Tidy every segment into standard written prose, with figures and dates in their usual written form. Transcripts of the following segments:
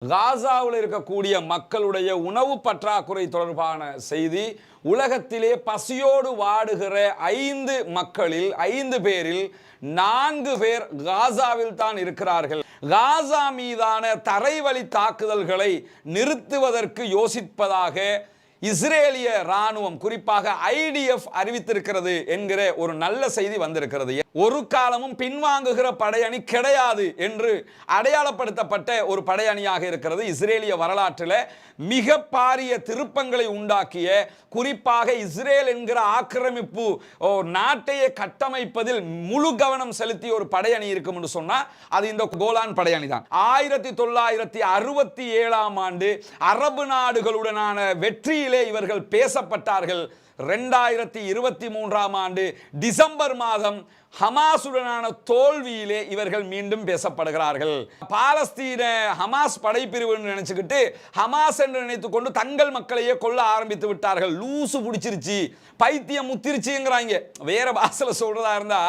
காசாவில் இருக்கக்கூடிய மக்களுடைய உணவு பற்றாக்குறை தொடர்பான செய்தி. உலகத்திலே பசியோடு வாடுகிற 5 மக்களில் 5 பேரில் 4 பேர் காசாவில் தான் இருக்கிறார்கள். காசா மீதான தரைவழி தாக்குதல்களை நிறுத்துவதற்கு யோசிப்பதாக இஸ்ரேலிய ராணுவம், குறிப்பாக IDF அறிவித்திருக்கிறது என்கிற ஒரு நல்ல செய்தி வந்திருக்கிறது. ஒரு காலமும் பின்வாங்குகிற படையணி கிடையாது என்று அடையாளப்படுத்தப்பட்ட ஒரு படையணியாக இருக்கிறது. இஸ்ரேலிய வரலாற்றில் மிக பாரிய திருப்பங்களை உண்டாக்கிய, குறிப்பாக இஸ்ரேல் என்கிற ஆக்கிரமிப்பு நாட்டையே கட்டமைப்பதில் முழு கவனம் செலுத்திய ஒரு படையணி இருக்கும் என்று சொன்னால் அது இந்த கோலான் படையணி தான். 1967ஆம் ஆண்டு அரபு நாடுகளுடனான வெற்றியிலே இவர்கள் பேசப்பட்டார்கள். 2023ஆம் ஆண்டு டிசம்பர் மாதம் ஹமாசுடனான தோல்வியிலே இவர்கள் மீண்டும் பேசப்படுகிறார்கள். பாலஸ்தீன ஹமாஸ் படைப்பிரிவு நினைச்சுக்கிட்டு ஹமாஸ் என்று நினைத்துக் கொண்டு தங்கள் மக்களையே கொல்ல ஆரம்பித்து விட்டார்கள். லூசு பிடிச்சிருச்சு, பைத்தியம் முத்திருச்சுங்கிறாங்க. வேற பாசல சொல்றதா இருந்தா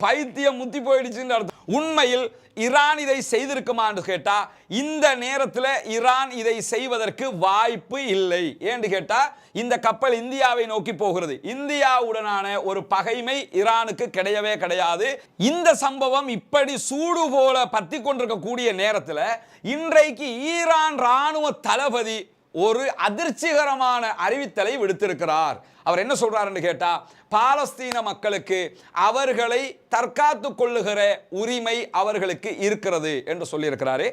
பைத்தியம் முத்தி போயிடுச்சுன்னு அர்த்தம். உண்மையில் ஈரான் இதை செய்திருக்குமா என்று கேட்டா இந்த நேரத்தில் ஈரான் இதை செய்வதற்கு வாய்ப்பு இல்லை. ஏன்னு கேட்டா இந்த கப்பல் இந்தியாவை நோக்கி போகிறது. இந்தியாவுடனான ஒரு பகைமை ஈரானுக்கு கிடையவே கிடையாது. இந்த சம்பவம் இப்படி சூடு போல பத்தி கொண்டிருக்கக்கூடிய நேரத்தில் இன்றைக்கு ஈரான் ராணுவ தளபதி ஒரு அதிர்ச்சிகரமான அறிவித்தலை விடுத்திருக்கிறார். அவர் என்ன சொல்றாருன்னு கேட்டா, பாலஸ்தீன மக்களுக்கு அவர்களை தற்காத்துக் கொள்ளுகிற உரிமை அவர்களுக்கு இருக்கிறது என்று சொல்லியிருக்கிறாரு.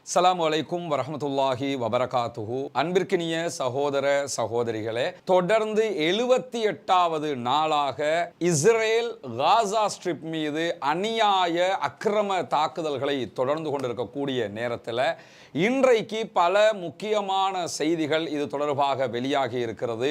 அஸ்ஸலாமு அலைக்கும் வரஹ்மத்துல்லாஹி வபரகாத்துஹு. அன்பிற்கினிய சகோதர சகோதரிகளே, தொடர்ந்து 78வது நாளாக இஸ்ரேல் காசா ஸ்ட்ரிப் மீது அநியாய அக்கிரம தாக்குதல்களை தொடர்ந்து கொண்டிருக்கக்கூடிய நேரத்தில் இன்றைக்கு பல முக்கியமான செய்திகள் இது தொடர்பாக வெளியாகி இருக்கிறது.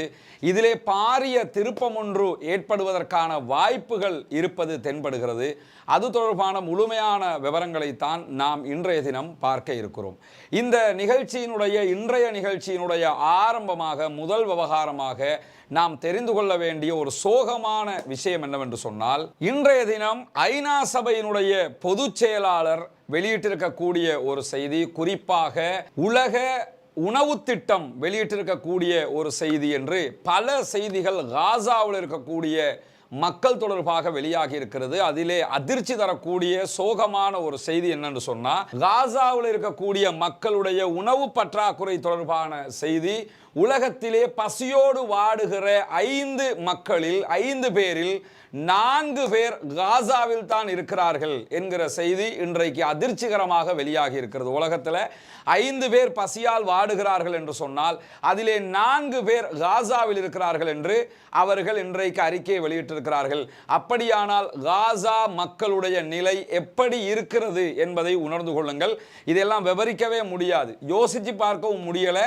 இதிலே பாரிய திருப்பம் ஒன்று ஏற்படுவதற்கான வாய்ப்புகள் இருப்பது தென்படுகிறது. அது தொடர்பான முழுமையான விவரங்களைத்தான் நாம் இன்றைய தினம் பார்க்க இருக்கிறோம். இந்த நிகழ்ச்சியினுடைய இன்றைய நிகழ்ச்சியினுடைய ஆரம்பமாக முதல் விவகாரமாக நாம் தெரிந்து கொள்ள வேண்டிய ஒரு சோகமான விஷயம் என்னவென்று சொன்னால், இன்றைய தினம் ஐநா சபையினுடைய பொதுச் செயலாளர் வெளியிட்டிருக்கக்கூடிய ஒரு செய்தி, குறிப்பாக உலக உணவு திட்டம் வெளியிட்டிருக்கக்கூடிய ஒரு செய்தி என்று பல செய்திகள் காசாவில் இருக்கக்கூடிய மக்கள் தொடர்பாக வெளியாகி இருக்கிறது. அதிலே அதிர்ச்சி தரக்கூடிய சோகமான ஒரு செய்தி என்னன்னு சொன்னா, காசாவில் இருக்கக்கூடிய மக்களுடைய உணவு பற்றாக்குறை தொடர்பான செய்தி. உலகத்திலே பசியோடு வாடுகிற 5 மக்களில் 5 பேரில் 4 பேர் காசாவில் தான் இருக்கிறார்கள் என்கிற செய்தி இன்றைக்கு அதிர்ச்சிகரமாக வெளியாகி இருக்கிறது. உலகத்தில் 5 பேர் பசியால் வாடுகிறார்கள் என்று சொன்னால் அதிலே 4 பேர் காசாவில் இருக்கிறார்கள் என்று அவர்கள் இன்றைக்கு அறிக்கையை வெளியிட்டிருக்கிறார்கள். அப்படியானால் காசா மக்களுடைய நிலை எப்படி இருக்கிறது என்பதை உணர்ந்து கொள்ளுங்கள். இதெல்லாம் விவரிக்கவே முடியாது, யோசிச்சு பார்க்கவும் முடியல.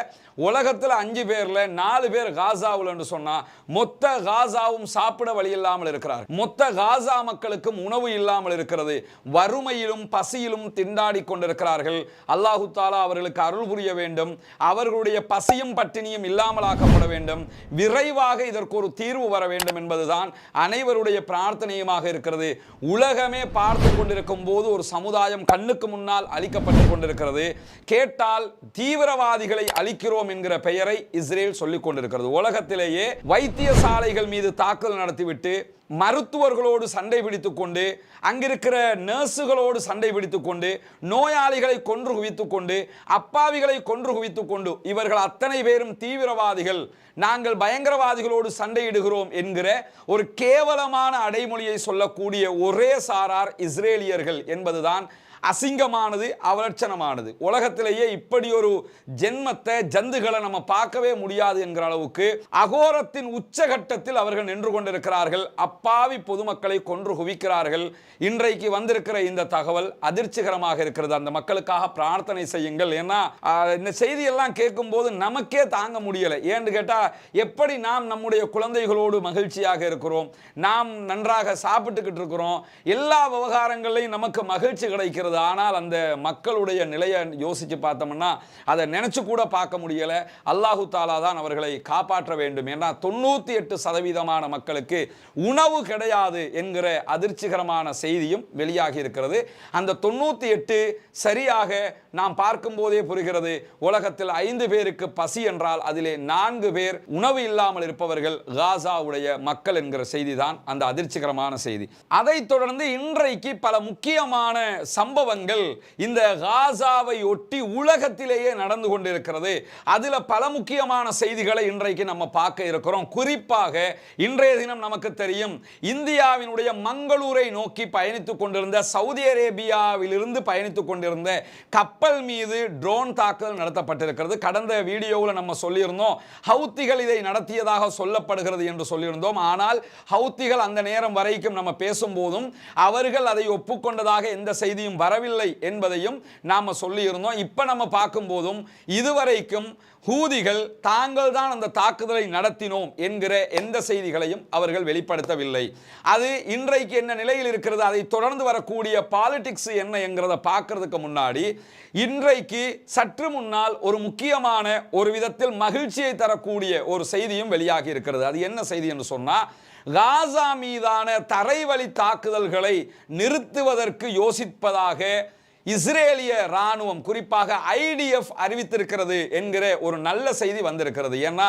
உலகத்தில் 5 பேர்ல 4 பேர் காசாவில் என்று சொன்னா மொத்த காசாவும் சாப்பிட வழி இல்லாமல் இருக்கிறார். மொத்த காசா மக்களுக்கும் உணவு இல்லாமல் இருக்கிறது. வறுமையிலும் பசியிலும் திண்டாடி கொண்டிருக்கிறார்கள். அல்லாஹு தாலா அவர்களுக்கு அருள் புரிய வேண்டும். அவர்களுடைய பசியும் பட்டினியும் இல்லாமல் ஆக்கப்பட வேண்டும். விரைவாக இதற்கு ஒரு தீர்வு வர வேண்டும் என்பதுதான் அனைவருடைய பிரார்த்தனையுமாக இருக்கிறது. உலகமே பார்த்து கொண்டிருக்கும் போது ஒரு சமுதாயம் கண்ணுக்கு முன்னால் அழிக்கப்பட்டு கொண்டிருக்கிறது. கேட்டால் தீவிரவாதிகளை அழிக்கிறோம் என்கிற பெயரை இஸ்ரேல் சொல்லிக் கொண்டிருக்கிறது. உலகத்திலேயே வைத்தியசாலைகள் மீது தாக்குதல் நடத்திவிட்டு மருத்துவர்களோடு சண்டை பிடித்துக் கொண்டு, அங்கிருக்கிற நர்ஸுகளோடு சண்டை பிடித்துக் கொண்டு, நோயாளிகளை கொன்று குவித்துக் கொண்டு, அப்பாவிகளை கொன்று குவித்துக் கொண்டு, இவர்கள் அத்தனை பேரும் தீவிரவாதிகள், நாங்கள் பயங்கரவாதிகளோடு சண்டையிடுகிறோம் என்கிற ஒரு கேவலமான அடைமொழியை சொல்லக்கூடிய ஒரே சாரார் இஸ்ரேலியர்கள் என்பதுதான் அசிங்கமானது, அவலட்சணமானது. உலகத்திலேயே இப்படி ஒரு ஜென்மத்தை ஜந்துகளை நம்ம பார்க்கவே முடியாது என்கிற அளவுக்கு அகோரத்தின் உச்சகட்டத்தில் அவர்கள் நின்று கொண்டிருக்கிறார்கள். அப்பாவி பொதுமக்களை கொன்று குவிக்கிறார்கள். இன்றைக்கு வந்திருக்கிற இந்த தகவல் அதிர்ச்சிகரமாக இருக்கிறது. அந்த மக்களுக்காக பிரார்த்தனை செய்யுங்கள். ஏன்னா இந்த செய்தியெல்லாம் கேட்கும் போது நமக்கே தாங்க முடியலை. ஏன்னு கேட்டா, எப்படி நாம் நம்முடைய குழந்தைகளோடு மகிழ்ச்சியாக இருக்கிறோம், நாம் நன்றாக சாப்பிட்டுக்கிட்டு இருக்கிறோம், எல்லா விவகாரங்களையும் நமக்கு மகிழ்ச்சி கிடைக்கிறது. இருக்கிறது. ஆனால் அந்த மக்களுடைய நிலையை யோசிச்சு பார்த்தோம்னா அதை நினைச்சு கூட பார்க்க முடியல. அல்லாஹு தாலா தான் அவர்களை காப்பாற்ற வேண்டும். ஏன்னா 98% மக்களுக்கு உணவு கிடையாது என்கிற அதிர்ச்சிகரமான செய்தியும் வெளியாகி இருக்கிறது. அந்த 98 சரியாக நாம் பார்க்கும் போதே புரிகிறது. உலகத்தில் 5 பேருக்கு பசி என்றால் அதிலே 4 பேர் உணவு இல்லாமல் இருப்பவர்கள் காசாவுடைய மக்கள் என்கிற செய்தி தான் அந்த அதிர்ச்சிகரமான செய்தி. அதைத் தொடர்ந்து இன்றைக்கு பல முக்கியமான சம்பவங்கள் இந்த காசாவை ஒட்டி உலகத்திலேயே நடந்து கொண்டிருக்கிறது. அதில் பல முக்கியமான செய்திகளை இன்றைக்கு நம்ம பார்க்க இருக்கிறோம். குறிப்பாக இன்றைய தினம் நமக்கு தெரியும், இந்தியாவினுடைய மங்களூரை நோக்கி பயணித்துக் கொண்டிருந்த, சவுதி அரேபியாவிலிருந்து பயணித்துக் கொண்டிருந்த கப்பல் மீது ட்ரோன் தாக்குதல் நடத்தப்பட்டிருக்கிறது. கடந்த வீடியோவில் நம்ம சொல்லியிருந்தோம், ஹவுத்திகள் இதை நடத்தியதாக சொல்லப்படுகிறது என்று சொல்லியிருந்தோம். ஆனால் ஹவுத்திகள் அந்த நேரம் வரைக்கும் நம்ம பேசும்போதும் அவர்கள் அதை ஒப்புக்கொண்டதாக எந்த செய்தியும் வரவில்லை என்பதையும் நாம சொல்லியிருந்தோம். இப்ப நம்ம பார்க்கும் போதும் இதுவரைக்கும் ஹூதிகள் தாங்கள் தான் அந்த தாக்குதலை நடத்தினோம் என்கிற எந்த செய்திகளையும் அவர்கள் வெளிப்படுத்தவில்லை. அது இன்றைக்கு என்ன நிலையில் இருக்கிறது, அதை தொடர்ந்து வரக்கூடிய பாலிடிக்ஸ் என்ன என்கிறத பார்க்கறதுக்கு முன்னாடி இன்றைக்கு சற்று முன்னால் ஒரு முக்கியமான, ஒரு விதத்தில் மகிழ்ச்சியை தரக்கூடிய ஒரு செய்தியும் வெளியாகி இருக்கிறது. அது என்ன செய்தி என்று சொன்னா, காசா மீதான தரைவழி தாக்குதல்களை நிறுத்துவதற்கு யோசிப்பதாக இஸ்ரேலிய ராணுவம், குறிப்பாக IDF அறிவித்திருக்கிறது என்கிற ஒரு நல்ல செய்தி வந்திருக்கிறது. ஏன்னா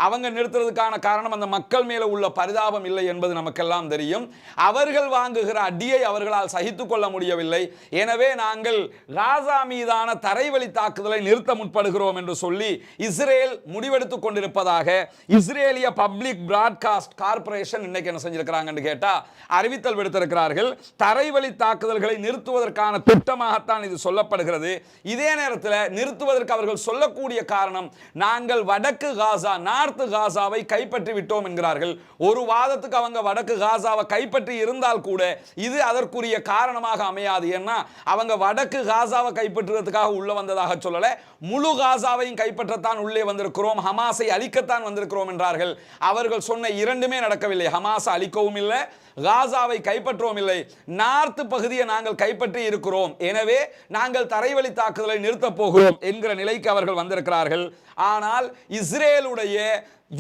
அவங்க நிறுத்துறதுக்கான காரணம் அந்த மக்கள் மேல உள்ள பரிதாபம் இல்லை என்பது நமக்கெல்லாம் தெரியும். அவர்கள் வாங்குகிற அடியை அவர்களால் சகித்துக் கொள்ள முடியவில்லை. எனவே நாங்கள் காசா மீதான தரைவழி தாக்குதலை நிறுத்த முற்படுகிறோம் என்று சொல்லி இஸ்ரேல் முடிவெடுத்துக் கொண்டிருப்பதாக இஸ்ரேலிய பப்ளிக் பிராட்காஸ்ட் கார்ப்பரேஷன் இன்னைக்கு என்ன செஞ்சிருக்கிறாங்கன்னு கேட்டா அறிவித்தல் விடுத்திருக்கிறார்கள். தரைவழி தாக்குதல்களை நிறுத்துவதற்கான திட்டமாக இது சொல்லப்படுகிறது. இதே நேரத்தில் நிறுத்துவதற்கு அவர்கள் சொல்லக்கூடிய காரணம், நாங்கள் வடக்கு காசா, நார்த் காசாவை கைப்பற்றி விட்டோம் என்கிறார்கள். ஒரு வாதத்துக்கு அவங்க வடக்கு காசாவை கைப்பற்றி இருந்தால் கூட இது அதற்குரிய காரணமாக அமையாது. ஏன்னா அவங்க வடக்கு காசாவை கைப்பற்றுவதற்காக உள்ள வந்ததாக சொல்லல, முழு காசாவையும் கைப்பற்றத்தான் உள்ளே வந்திருக்கிறோம், ஹமாஸை அழிக்கத்தான் வந்திருக்கிறோம் என்றார்கள். அவர்கள் சொன்ன இரண்டுமே நடக்கவில்லை. ஹமாஸை அழிக்கவும் இல்லை, காசாவை கைப்பற்றவும் இல்லை. நார்த் பகுதியை நாங்கள் கைப்பற்றி இருக்கிறோம், எனவே நாங்கள் தரைவழி தாக்குதலை நிறுத்தப் போகிறோம் என்கிற நிலைக்கு அவர்கள் வந்திருக்கிறார்கள். ஆனால் இஸ்ரேலுடைய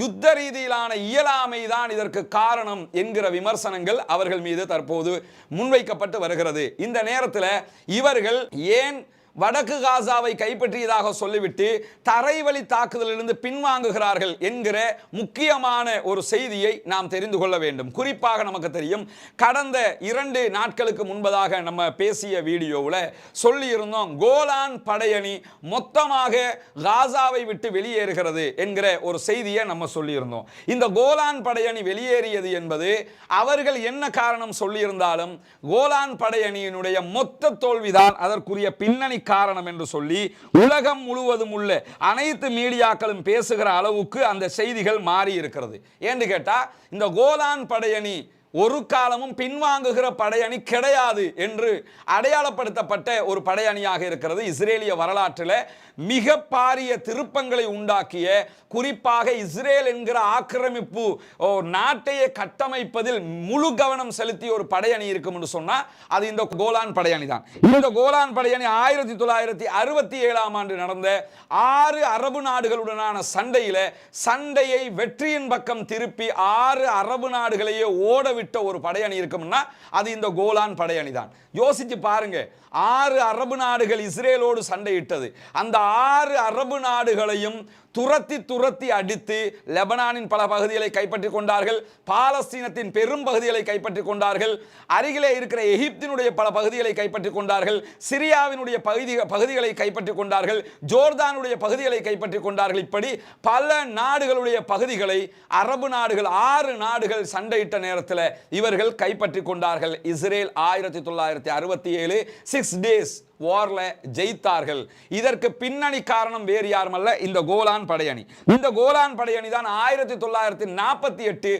யுத்த ரீதியிலான இயலாமை தான் இதற்கு காரணம் என்கிற விமர்சனங்கள் அவர்கள் மீது தற்போது முன்வைக்கப்பட்டு வருகிறது. இந்த நேரத்தில் இவர்கள் ஏன் வடக்கு காசாவை கைப்பற்றியதாக சொல்லிவிட்டு தரைவழி தாக்குதலிலிருந்து பின்வாங்குகிறார்கள் என்கிற முக்கியமான ஒரு செய்தியை நாம் தெரிந்து கொள்ள வேண்டும். குறிப்பாக நமக்கு தெரியும், கடந்த 2 நாட்களுக்கு முன்பதாக நம்ம பேசிய வீடியோவில் சொல்லியிருந்தோம், கோலான் படையணி மொத்தமாக காசாவை விட்டு வெளியேறுகிறது என்கிற ஒரு செய்தியை நம்ம சொல்லியிருந்தோம். இந்த கோலான் படையணி வெளியேறியது என்பது அவர்கள் என்ன காரணம் சொல்லியிருந்தாலும் கோலான் படையணியினுடைய மொத்த தோல்விதான் அதற்குரிய பின்னணி காரணம் என்று சொல்லி உலகம் முழுவதும் உள்ள அனைத்து மீடியாக்களும் பேசுகிற அளவுக்கு அந்த செய்திகள் மாறி இருக்கிறது. ஏன்னு கேட்டா, இந்த கோலான் படையணி ஒரு காலமும் பின்வாங்குகிற படையணி கிடையாது என்று அடையாளப்படுத்தப்பட்ட ஒரு படையணியாக இருக்கிறது. இஸ்ரேலிய வரலாற்றில் மிக பாரிய திருப்பங்களை உண்டாக்கிய, குறிப்பாக இஸ்ரேல் என்கிற ஆக்கிரமிப்பு நாட்டையே கட்டமைப்பதில் முழு கவனம் செலுத்திய ஒரு படையணி இருக்கும் என்று சொன்னால் அது இந்த கோலான் படையணி தான். இந்த கோலான் படையணி 1967ஆம் ஆண்டு நடந்த 6 அரபு நாடுகளுடனான சண்டையை வெற்றியின் பக்கம் திருப்பி 6 அரபு நாடுகளையே ஓட ஒரு படையணி இருக்கும்னா அது இந்த கோலான் படையணி தான். யோசிச்சு பாருங்க, 6 அரபு நாடுகள் இஸ்ரேலோடு சண்டையிட்டது. அந்த 6 அரபு நாடுகளையும் துரத்தி அடித்து லெபனானின் பல பகுதிகளை கைப்பற்றிக் கொண்டார்கள், பாலஸ்தீனத்தின் பெரும் பகுதிகளை கைப்பற்றிக் கொண்டார்கள், அருகிலே இருக்கிற எகிப்தினுடைய பல பகுதிகளை கைப்பற்றிக் கொண்டார்கள், சிரியாவினுடைய பகுதிகளை கைப்பற்றிக் கொண்டார்கள், ஜோர்தானுடைய பகுதிகளை கைப்பற்றிக் கொண்டார்கள். இப்படி பல நாடுகளுடைய பகுதிகளை அரபு நாடுகள் 6 நாடுகள் சண்டையிட்ட நேரத்தில் இவர்கள் கைப்பற்றிக் கொண்டார்கள். இஸ்ரேல் 1967 6 டேஸ் வார்ல ஜெயித்தார்கள். இதற்கு பின்னணி காரணம் வேறு யாருமல்ல, இந்த கோலான் படையணி. இந்த கோலான் படையணி தான் 1948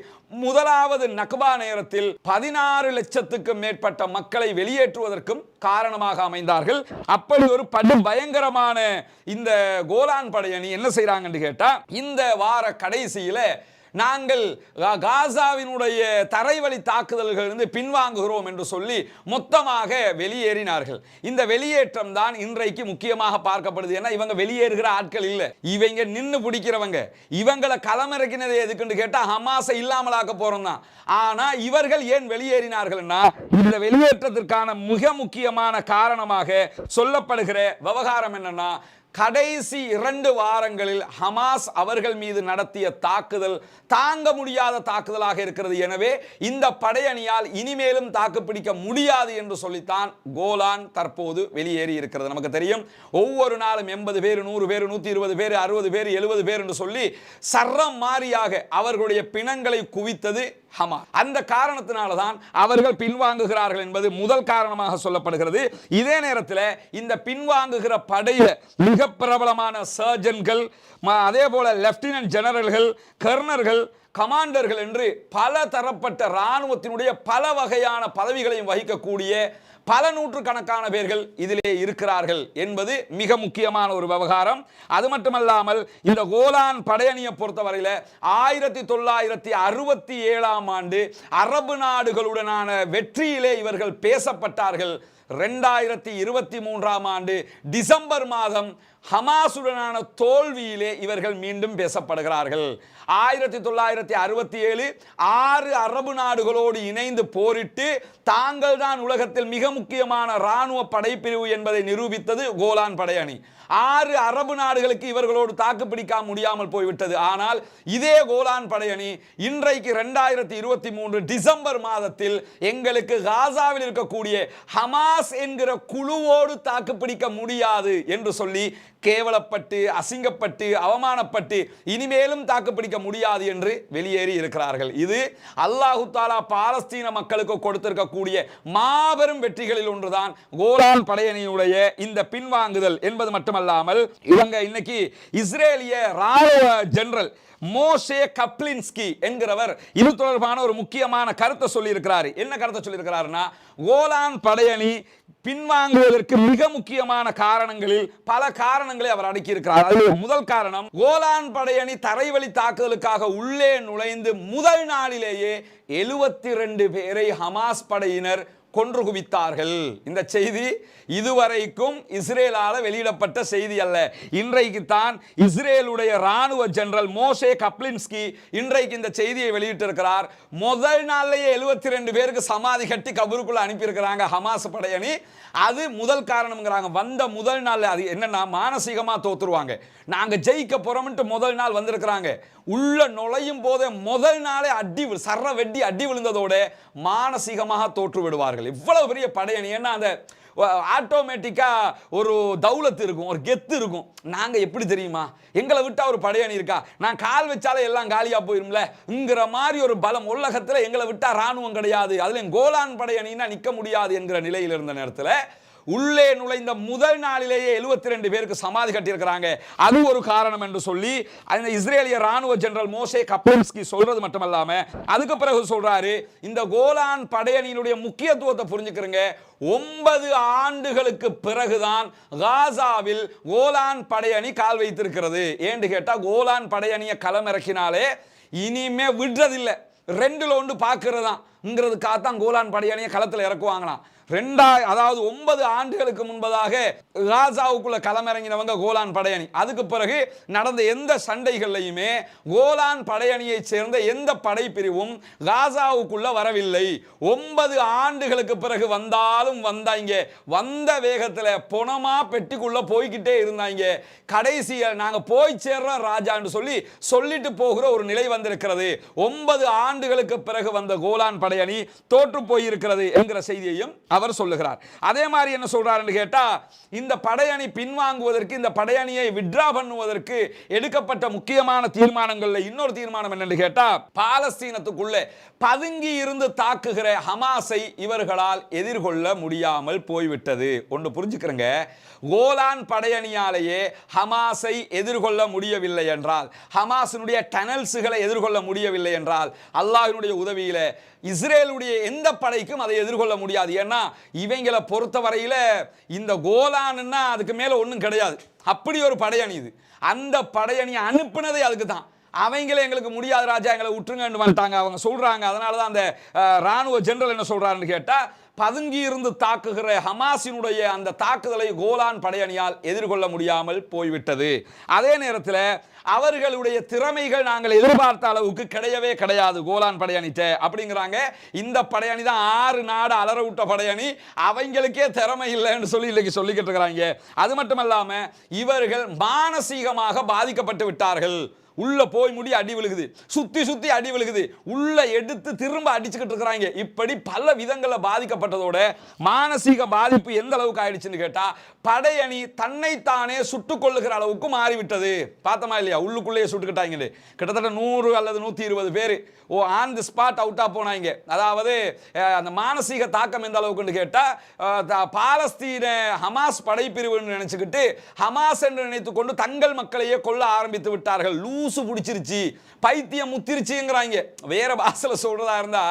முதலாவது நக்பா நேரத்தில் 16 லட்சத்துக்கும் மேற்பட்ட மக்களை வெளியேற்றுவதற்கும் காரணமாக அமைந்தார்கள். அப்படி ஒரு பயங்கரமான இந்த கோலான் படையணி என்ன செய்றாங்கன்னு கேட்டா, இந்த வார கடைசியில நாங்கள் காசாவினுடைய தரைவழி தாக்குதல்களிலிருந்து பின்வாங்குகிறோம் என்று சொல்லி மொத்தமாக வெளியேறினார்கள். இந்த வெளியேற்றம் தான் இன்றைக்கு முக்கியமாக பார்க்கப்படுது. ஏன்னா இவங்க வெளியேறுகிற ஆட்கள் இல்ல, இவங்க நின்னு பிடிக்கிறவங்க. இவங்களை களமிறக்கினது எதுக்குன்னு கேட்டா ஹமாஸை இல்லாமலாக்க போறோம் தான். ஆனா இவர்கள் ஏன் வெளியேறினார்கள்னா இந்த வெளியேற்றத்திற்கான மிக முக்கியமான காரணமாக சொல்லப்படுகிற விவகாரம் என்னன்னா, கடைசி 2 வாரங்களில் ஹமாஸ் அவர்கள் மீது நடத்திய தாக்குதல் தாங்க முடியாத தாக்குதலாக இருக்கிறது. எனவே இந்த படையணியால் இனிமேலும் தாக்குப்பிடிக்க முடியாது என்று சொல்லித்தான் கோலான் தற்போது வெளியேறி இருக்கிறது. நமக்கு தெரியும், ஒவ்வொரு நாளும் 80 பேர், 100 பேர், 120 பேர், 60 பேர், 70 பேர் என்று சொல்லி சர்ரம் மாறியாக அவர்களுடைய பிணங்களை குவித்தது ஹமாஸ். அந்த காரணத்தினால்தான் அவர்கள் பின்வாங்குகிறார்கள் என்பது முதல் காரணமாக சொல்லப்படுகிறது. இதே நேரத்தில் இந்த பின்வாங்குகிற படையில மிக பிரபலமான சர்ஜன்கள், அதே போல லெப்டினன்ட் ஜெனரல்கள், கர்னர்கள், கமாண்டர்கள் என்று பல தரப்பட்ட இராணுவத்தினுடைய பல வகையான பதவிகளையும் வகிக்கக்கூடிய பல நூற்றுக்கணக்கான பேர்கள் இதிலே இருக்கிறார்கள் என்பது மிக முக்கியமான ஒரு விவகாரம். அது மட்டுமல்லாமல் இந்த கோலான் படையணியை பொறுத்தவரையில் 1967ஆம் ஆண்டு அரபு நாடுகளுடனான வெற்றியிலே இவர்கள் பேசப்பட்டார்கள். 2023ஆம் ஆண்டு டிசம்பர் மாதம் ஹமாஸுடனான தோல்வியிலே இவர்கள் மீண்டும் பேசப்படுகிறார்கள். 1967 6 அரபு நாடுகளோடு இணைந்து போரிட்டு தாங்கள் தான் உலகத்தில் மிக முக்கியமான இராணுவ படைப்பிரிவு என்பதை நிரூபித்தது கோலான் படையணி. 6 அரபு நாடுகளுக்கு இவர்களோடு தாக்கு பிடிக்க முடியாமல் போய்விட்டது. ஆனால் இதே கோலான் படையணி இன்றைக்கு 2023 டிசம்பர் மாதத்தில் எங்களுக்கு காசாவில் இருக்கக்கூடிய ஹமாஸ் என்கிற குழுவோடு தாக்கு பிடிக்க முடியாது என்று சொல்லி கேவலப்பட்டு, அசிங்கப்பட்டு, அவமானப்பட்டு இனிமேலும் தாக்குப்பிடிக்க முடியாது என்று வெளியேறி இருக்கிறார்கள். இது அல்லாஹு தாலா பாலஸ்தீன மக்களுக்கு கொடுத்திருக்கக்கூடிய மாபெரும் வெற்றிகளில் ஒன்றுதான் கோலான் படையணியுடைய இந்த பின்வாங்குதல் என்பது மட்டுமல்லாமல், இவங்க இன்னைக்கு இஸ்ரேலிய ராணுவ ஜெனரல் மோசே கப்லின்ஸ்கி என்கிறவர் இது தொடர்பான ஒரு முக்கியமான கருத்தை சொல்லி இருக்கிறார். என்ன கருத்தை சொல்லி இருக்கிறார்னா, கோலான் படையணி பின்வாங்குவதற்கு மிக முக்கியமான காரணங்களில் பல காரணங்களை அவர் அடக்கி இருக்கிறார். அதில் முதல் காரணம், கோலான் படையணி தரைவழி தாக்குதலுக்காக உள்ளே நுழைந்து முதல் நாளிலேயே 72 பேரை ஹமாஸ் படையினர் கொன்று குவித்தார்கள். இந்த செய்தி இதுவரைக்கும் இஸ்ரேலால வெளியிடப்பட்ட செய்தி அல்ல. இன்றைக்கு தான் இஸ்ரேலுடைய ராணுவ ஜெனரல் மோசே கப்லின்ஸ்கி இன்றைக்கு இந்த செய்தியை வெளியிட்டிருக்கிறார். முதல் நாளிலேயே 72 பேருக்கு சமாதி கட்டி கபருக்குள்ள அனுப்பி இருக்கிறாங்க ஹமாஸ் படையணி. அது முதல் காரணம்ங்கிறாங்க. வந்த முதல் நாள் அது என்னன்னா, மானசீகமா தோத்துருவாங்க. நாங்க ஜெயிக்க போறோம்னு முதல் நாள் வந்திருக்கிறாங்க. உள்ள நுழையும் போதே முதல் நாளே அடி சர்ற வெட்டி அடி விழுந்ததோட மானசீகமாக தோற்று விடுவார்கள். இவ்வளவு பெரிய படையணி. ஏன்னா அந்த ஆட்டோமேட்டிக்கா ஒரு தௌலத்து இருக்கும், ஒரு கெத்து இருக்கும். நாங்க எப்படி தெரியுமா, எங்களை விட்டா ஒரு படையணி இருக்கா, நான் கால் வச்சாலே எல்லாம் காலியா போயிரும்லங்கிற மாதிரி ஒரு பலம் உலகத்துல எங்களை விட்டா ராணுவம் கிடையாது, அதுல கோலான் படையணின்னா நிக்க முடியாது என்கிற நிலையில் இருந்த நேரத்தில் உள்ளே நுழைந்த முதல் நாளிலேயே 72 பேருக்கு சமாதி கட்டியிருக்கிறாங்க. அது ஒரு காரணம் என்று சொல்லி அந்த இஸ்ரேலிய ராணுவ ஜெனரல் மோசே கப்லின்ஸ்கி சொல்றது மட்டுமல்லாம, அதுக்கு பிறகு சொல்றாரு, இந்த கோலான் படையணியினுடைய முக்கியத்துவத்தை புரிஞ்சுக்கிறங்க. 9 ஆண்டுகளுக்கு பிறகுதான் காசாவில் கோலான் படையணி கால் வைத்திருக்கிறது. ஏன்னு கேட்டா, கோலான் படையணியை களமிறக்கினாலே இனிமே விடுறதில்லை, 2ல் 1 பார்க்கிறதாங்கிறதுக்காகத்தான் கோலான் படையணியை களத்தில் இறக்குவாங்களாம். அதாவது 9 ஆண்டுகளுக்கு முன்பதாக காசாவுக்குள்ள களமிறங்கினவங்க கோலான் படையணி. அதுக்கு பிறகு நடந்த எந்த சண்டைகள்லையுமே கோலான் படையணியை சேர்ந்த எந்த படைப்பிரிவும் காசாவுக்குள்ள வரவில்லை. 9 ஆண்டுகளுக்கு பிறகு வந்தாலும் வந்தாங்க, வந்த வேகத்தில் பொணமா பெட்டிக்குள்ள போய்கிட்டே இருந்தாங்க. கடைசியில் நாங்க போய் சேர்றோம் ராஜான்னு சொல்லிட்டு போகிற ஒரு நிலை வந்திருக்கிறது. 9 ஆண்டுகளுக்கு பிறகு வந்த கோலான் படையணி தோற்று போயிருக்கிறது என்கிற செய்தியையும் அவர் சொல்லுகிறார். அதே மாதிரி என்ன சொல்றார் என்று கேட்டா, இந்த படையணி பின்வாங்குவதற்கு, இந்த படையணியை வித்ரா பண்ணுவதற்கு எடுக்கப்பட்ட முக்கியமான தீர்மானங்கள்ல இன்னொரு தீர்மானம் என்னன்னு கேட்டா, பாலஸ்தீனத்துக்குள்ளே பதுங்கி இருந்து தாக்குகிற ஹமாஸை இவர்களால் எதிர்கொள்ள முடியாமல் போய்விட்டது. ஒன்று புரிஞ்சுக்கிறங்க, கோலான் படையணியாலேயே ஹமாஸை எதிர்கொள்ள முடியவில்லை என்றால், ஹமாஸினுடைய டனல்ஸ்களை எதிர்கொள்ள முடியவில்லை என்றால், அல்லாஹ்வினுடைய உதவியில இஸ்ரேலுடைய எந்த படைக்கும் அதை எதிர்கொள்ள முடியாது. ஏன்னா இவங்களை பொறுத்தவரையில் இந்த கோலான்னா அதுக்கு மேல ஒன்றும் கிடையாது. அப்படி ஒரு படையணி இது. அந்த படையணி அனுப்பினதே அதுக்கு தான். அவங்களே எங்களுக்கு முடியாது ராஜா, எங்களை விட்டுருங்கன்னு வந்துட்டாங்க அவங்க சொல்றாங்க. அதனால தான் அந்த ராணுவ ஜெனரல் என்ன சொல்றாருன்னு கேட்டா, பதுங்கி இருந்து தாக்குகிற ஹமாஸினுடைய அந்த தாக்குதலை கோலான் படையணியால் எதிர்கொள்ள முடியாமல் போய்விட்டது. அதே நேரத்தில் அவர்களுடைய திறமைகள் நாங்கள் எதிர்பார்த்த அளவுக்கு கிடையவே கிடையாது கோலான் படையணிட்ட அப்படிங்கிறாங்க. இந்த படையணி தான் 6 நாடு அலற விட்ட படையணி, அவங்களுக்கே திறமை இல்லைன்னு சொல்லி இன்னைக்கு சொல்லிக்கிட்டு இருக்கிறாங்க. அது மட்டுமல்லாம இவர்கள் மானசீகமாக பாதிக்கப்பட்டு விட்டார்கள். உள்ள போய் முடி அடி விழுகுது, சுத்தி சுத்தி அடி விழுகுது, உள்ள எடுத்து திரும்ப அடிச்சுக்கிட்டு இருக்கிறாங்க. இப்படி பல விதங்களில் பாதிக்கப்பட்டதோட மானசீக பாதிப்பு எந்த அளவுக்கு ஆயிடுச்சுன்னு கேட்டா, படையணி தன்னைத்தானே சுட்டுக் கொள்ளுகிற அளவுக்கு மாறிவிட்டது. பார்த்தமா இல்லையா, உள்ளுக்குள்ளேயே சுட்டுக்கிட்டாங்க. கிட்டத்தட்ட 100 அல்லது 120 பேர் ஆன் தி ஸ்பாட் அவுட்டா போனாங்க. அதாவது அந்த மானசீக தாக்கம் எந்த அளவுக்குன்னு கேட்டா, பாலஸ்தீன ஹமாஸ் படைப்பிரிவுன்னு நினைச்சுக்கிட்டு ஹமாஸ் என்று நினைத்துக் கொண்டு தங்கள் மக்களையே கொல்ல ஆரம்பித்து விட்டார்கள். லூசு பிடிச்சிருச்சு, பைத்தியம் முத்திருச்சுங்கிறாங்க. வேற பாசல சொல்றதா இருந்தா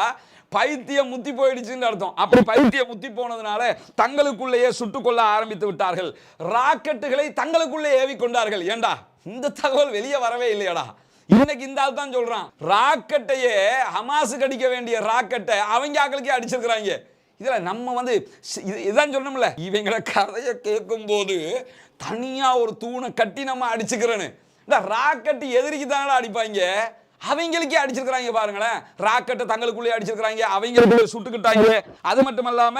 பைத்தியம் முத்தி போயிடுச்சுன்னு அர்த்தம். அப்படி பைத்தியம் முத்தி போனதுனால தங்களுக்குள்ளேயே சுட்டுக்கொள்ள ஆரம்பித்து விட்டார்கள். ராக்கெட்டுகளை தங்களுக்குள்ளே ஏவி கொண்டார்கள். ஏண்டா இந்த தகவல் வெளியே வரவே இல்லையாடா? இன்னைக்கு இந்த ஆள் தான் சொல்றான், ராக்கெட்டையே ஹமாஸுக்கு அடிக்க வேண்டிய ராக்கெட்டை அவங்க ஆக்களுக்கே அடிச்சிருக்கிறாங்க. இதுல நம்ம இதான் சொன்னோம்ல, இவங்கள கதையை கேட்கும் போது தனியா ஒரு தூணை கட்டி நம்ம அடிச்சுக்கிறேன்னு. இந்த ராக்கெட்டு எதிரிக்கு தானே அடிப்பாங்க, அவங்களுக்கே அடிச்சிருக்கிறாங்க பாருங்களேன். ராக்கெட்டை தங்களுக்குள்ளே அடிச்சிருக்கிறாங்க, அவங்களுக்குள்ளே சுட்டுக்கிட்டாங்க. அது மட்டும் இல்லாம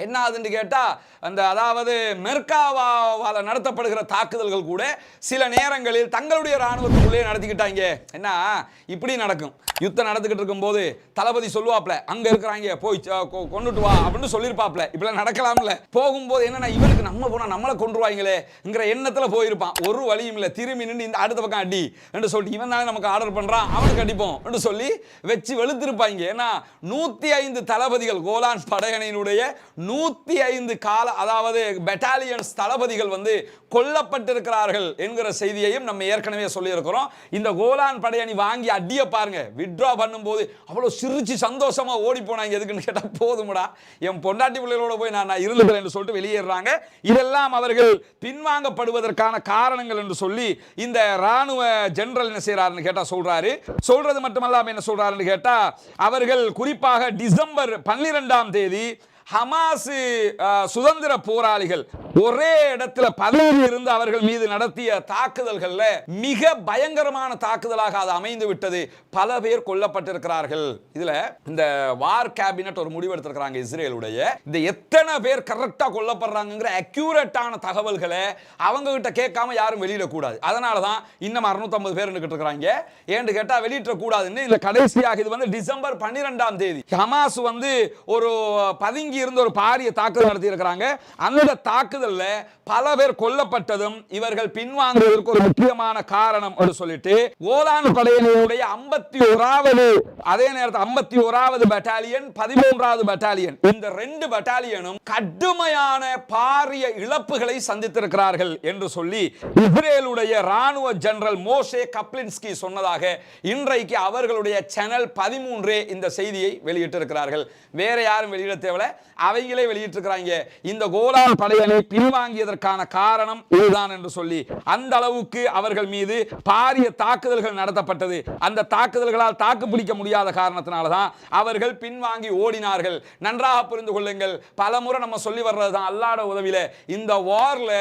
என்ன ஆகுதுன்னு கேட்டா, அந்த அதாவது மெர்காவால நடத்தப்படுகிற தாக்குதல்கள் கூட சில நேரங்களில் தங்களுடைய ராணுவத்துக்குள்ளே நடத்திக்கிட்டாங்க. என்ன இப்படி நடக்கும், யுத்தம் நடந்துகிட்டு இருக்கும் போது தளபதி சொல்லுவாப்ல, அங்க இருக்கிறாங்க போய் கொண்டுட்டு வா அப்படின்னு சொல்லியிருப்பாப்ல. இப்பெல்லாம் நடக்கலாம்ல. போகும்போது என்னன்னா, இவனுக்கு நம்ம போனா நம்மளை கொண்டுருவாங்களேங்கிற எண்ணத்துல போயிருப்பான். ஒரு வழியும் இல்லை, திரும்பி நின்று இந்த அடுத்த பக்கம் அடி என்று சொல்லிட்டு இவன் தானே நமக்கு ஆர்டர் பண்றான், அவனுக்கு அடிப்போம் என்று சொல்லி வச்சு வெளுத்திருப்பாங்க. ஏன்னா 105 தளபதிகள், கோலான் படையணியினுடைய 105 கால அதாவது பெட்டாலியன்ஸ் தளபதிகள் கொல்லப்பட்டிருக்கிறார்கள் என்கிற செய்தியையும் நம்ம ஏற்கனவே சொல்லி இருக்கிறோம். இந்த கோலான் படையணி வாங்கி அடிய பாருங்க, வித்ட்ரா பண்ணும்போது அவ்வளவு சிரிச்சு சந்தோஷமா ஓடி போனாங்க. எதுக்குன்னு கேட்டா, போதும்டா என் பொண்டாட்டி பிள்ளைகளோட போய் நான் இருந்துக்கிறேன் என்று சொல்லிட்டு வெளியேறாங்க. இதெல்லாம் அவர்கள் பின்வாங்கப்படுவதற்கான காரணங்கள் என்று சொல்லி இந்த ராணுவ ஜெனரல் என்ன செய்யறாருன்னு கேட்டா சொல்றாரு. சொல்றது மட்டுமல்லாம என்ன சொல்றாருன்னு கேட்டா, அவர்கள் குறிப்பாக டிசம்பர் 12ஆம் தேதி ஹமாஸ் சுதந்திர போராளிகள் ஒரே இடத்துல பதவி இருந்து அவர்கள் மீது நடத்திய தாக்குதல்கள்ல மிக பயங்கரமான தாக்குதலாக அது அமைந்து விட்டது. பல பேர் கொல்லப்பட்டிருக்கிறார்கள். இதுல இந்த வார் கேபினட் ஒரு முடிவு எடுத்திருக்கிறாங்க இஸ்ரேலுடைய. இந்த எத்தனை பேர் கரெக்டா கொல்லப்படுறாங்கங்கிற அக்யூரேட்டான தகவல்களை அவங்க கிட்ட கேட்காம யாரும் வெளியிட கூடாது. அதனாலதான் இன்னும் 650 பேர் இருக்கிறாங்க. ஏன்னு கேட்டா வெளியிட கூடாதுன்னு இந்த கடைசியாக இது டிசம்பர் 12ஆம் தேதி ஹமாஸ் ஒரு பதுங்கி இருந்த ஒரு பாரிய தாக்குதல் நடத்தி இருக்கிறாங்க. அந்த தாக்குதல்ல பல பேர் கொல்லப்பட்டதும் இவர்கள் பின்வாங்குவதற்கு ஒரு முக்கியமான காரணம் என்று சொல்லிட்டு கோலான் படையினுடைய 51வது அதே நேரத்தில் 51வது பெட்டாலியன் 13வது பெட்டாலியன் இந்த 2 பெட்டாலியனும் கடுமையான பாரிய இழப்புகளை சந்தித்திருக்கிறார்கள் என்று சொல்லி இஸ்ரேலுடைய ராணுவ ஜெனரல் மோஷே கப்லின்ஸ்கி சொன்னதாக இன்றைக்கு அவர்களுடைய சேனல் 13 இந்த செய்தியை வெளியிட்டிருக்கிறார்கள். வேற யாரும் வெளியிட தேவையில்லை, அவைகளே வெளியிட்டிருக்கிறாங்க. இந்த கோலான் படையணி பின்வாங்கியதற்கான காரணம் இதுதான் என்று சொல்லி அந்த அளவுக்கு அவர்கள் மீது பாரிய தாக்குதல்கள் நடத்தப்பட்டது. அந்த தாக்குதல்களால் தாக்குப்பிடிக்க முடியாத காரணத்தினால தான் அவர்கள் பின்வாங்கி ஓடினார்கள். நன்றாக புரிந்து கொள்ளுங்கள். பலமுறை நம்ம சொல்லி வர்றதுதான், அல்லாஹ்வுடைய உதவியில இந்த வார்ல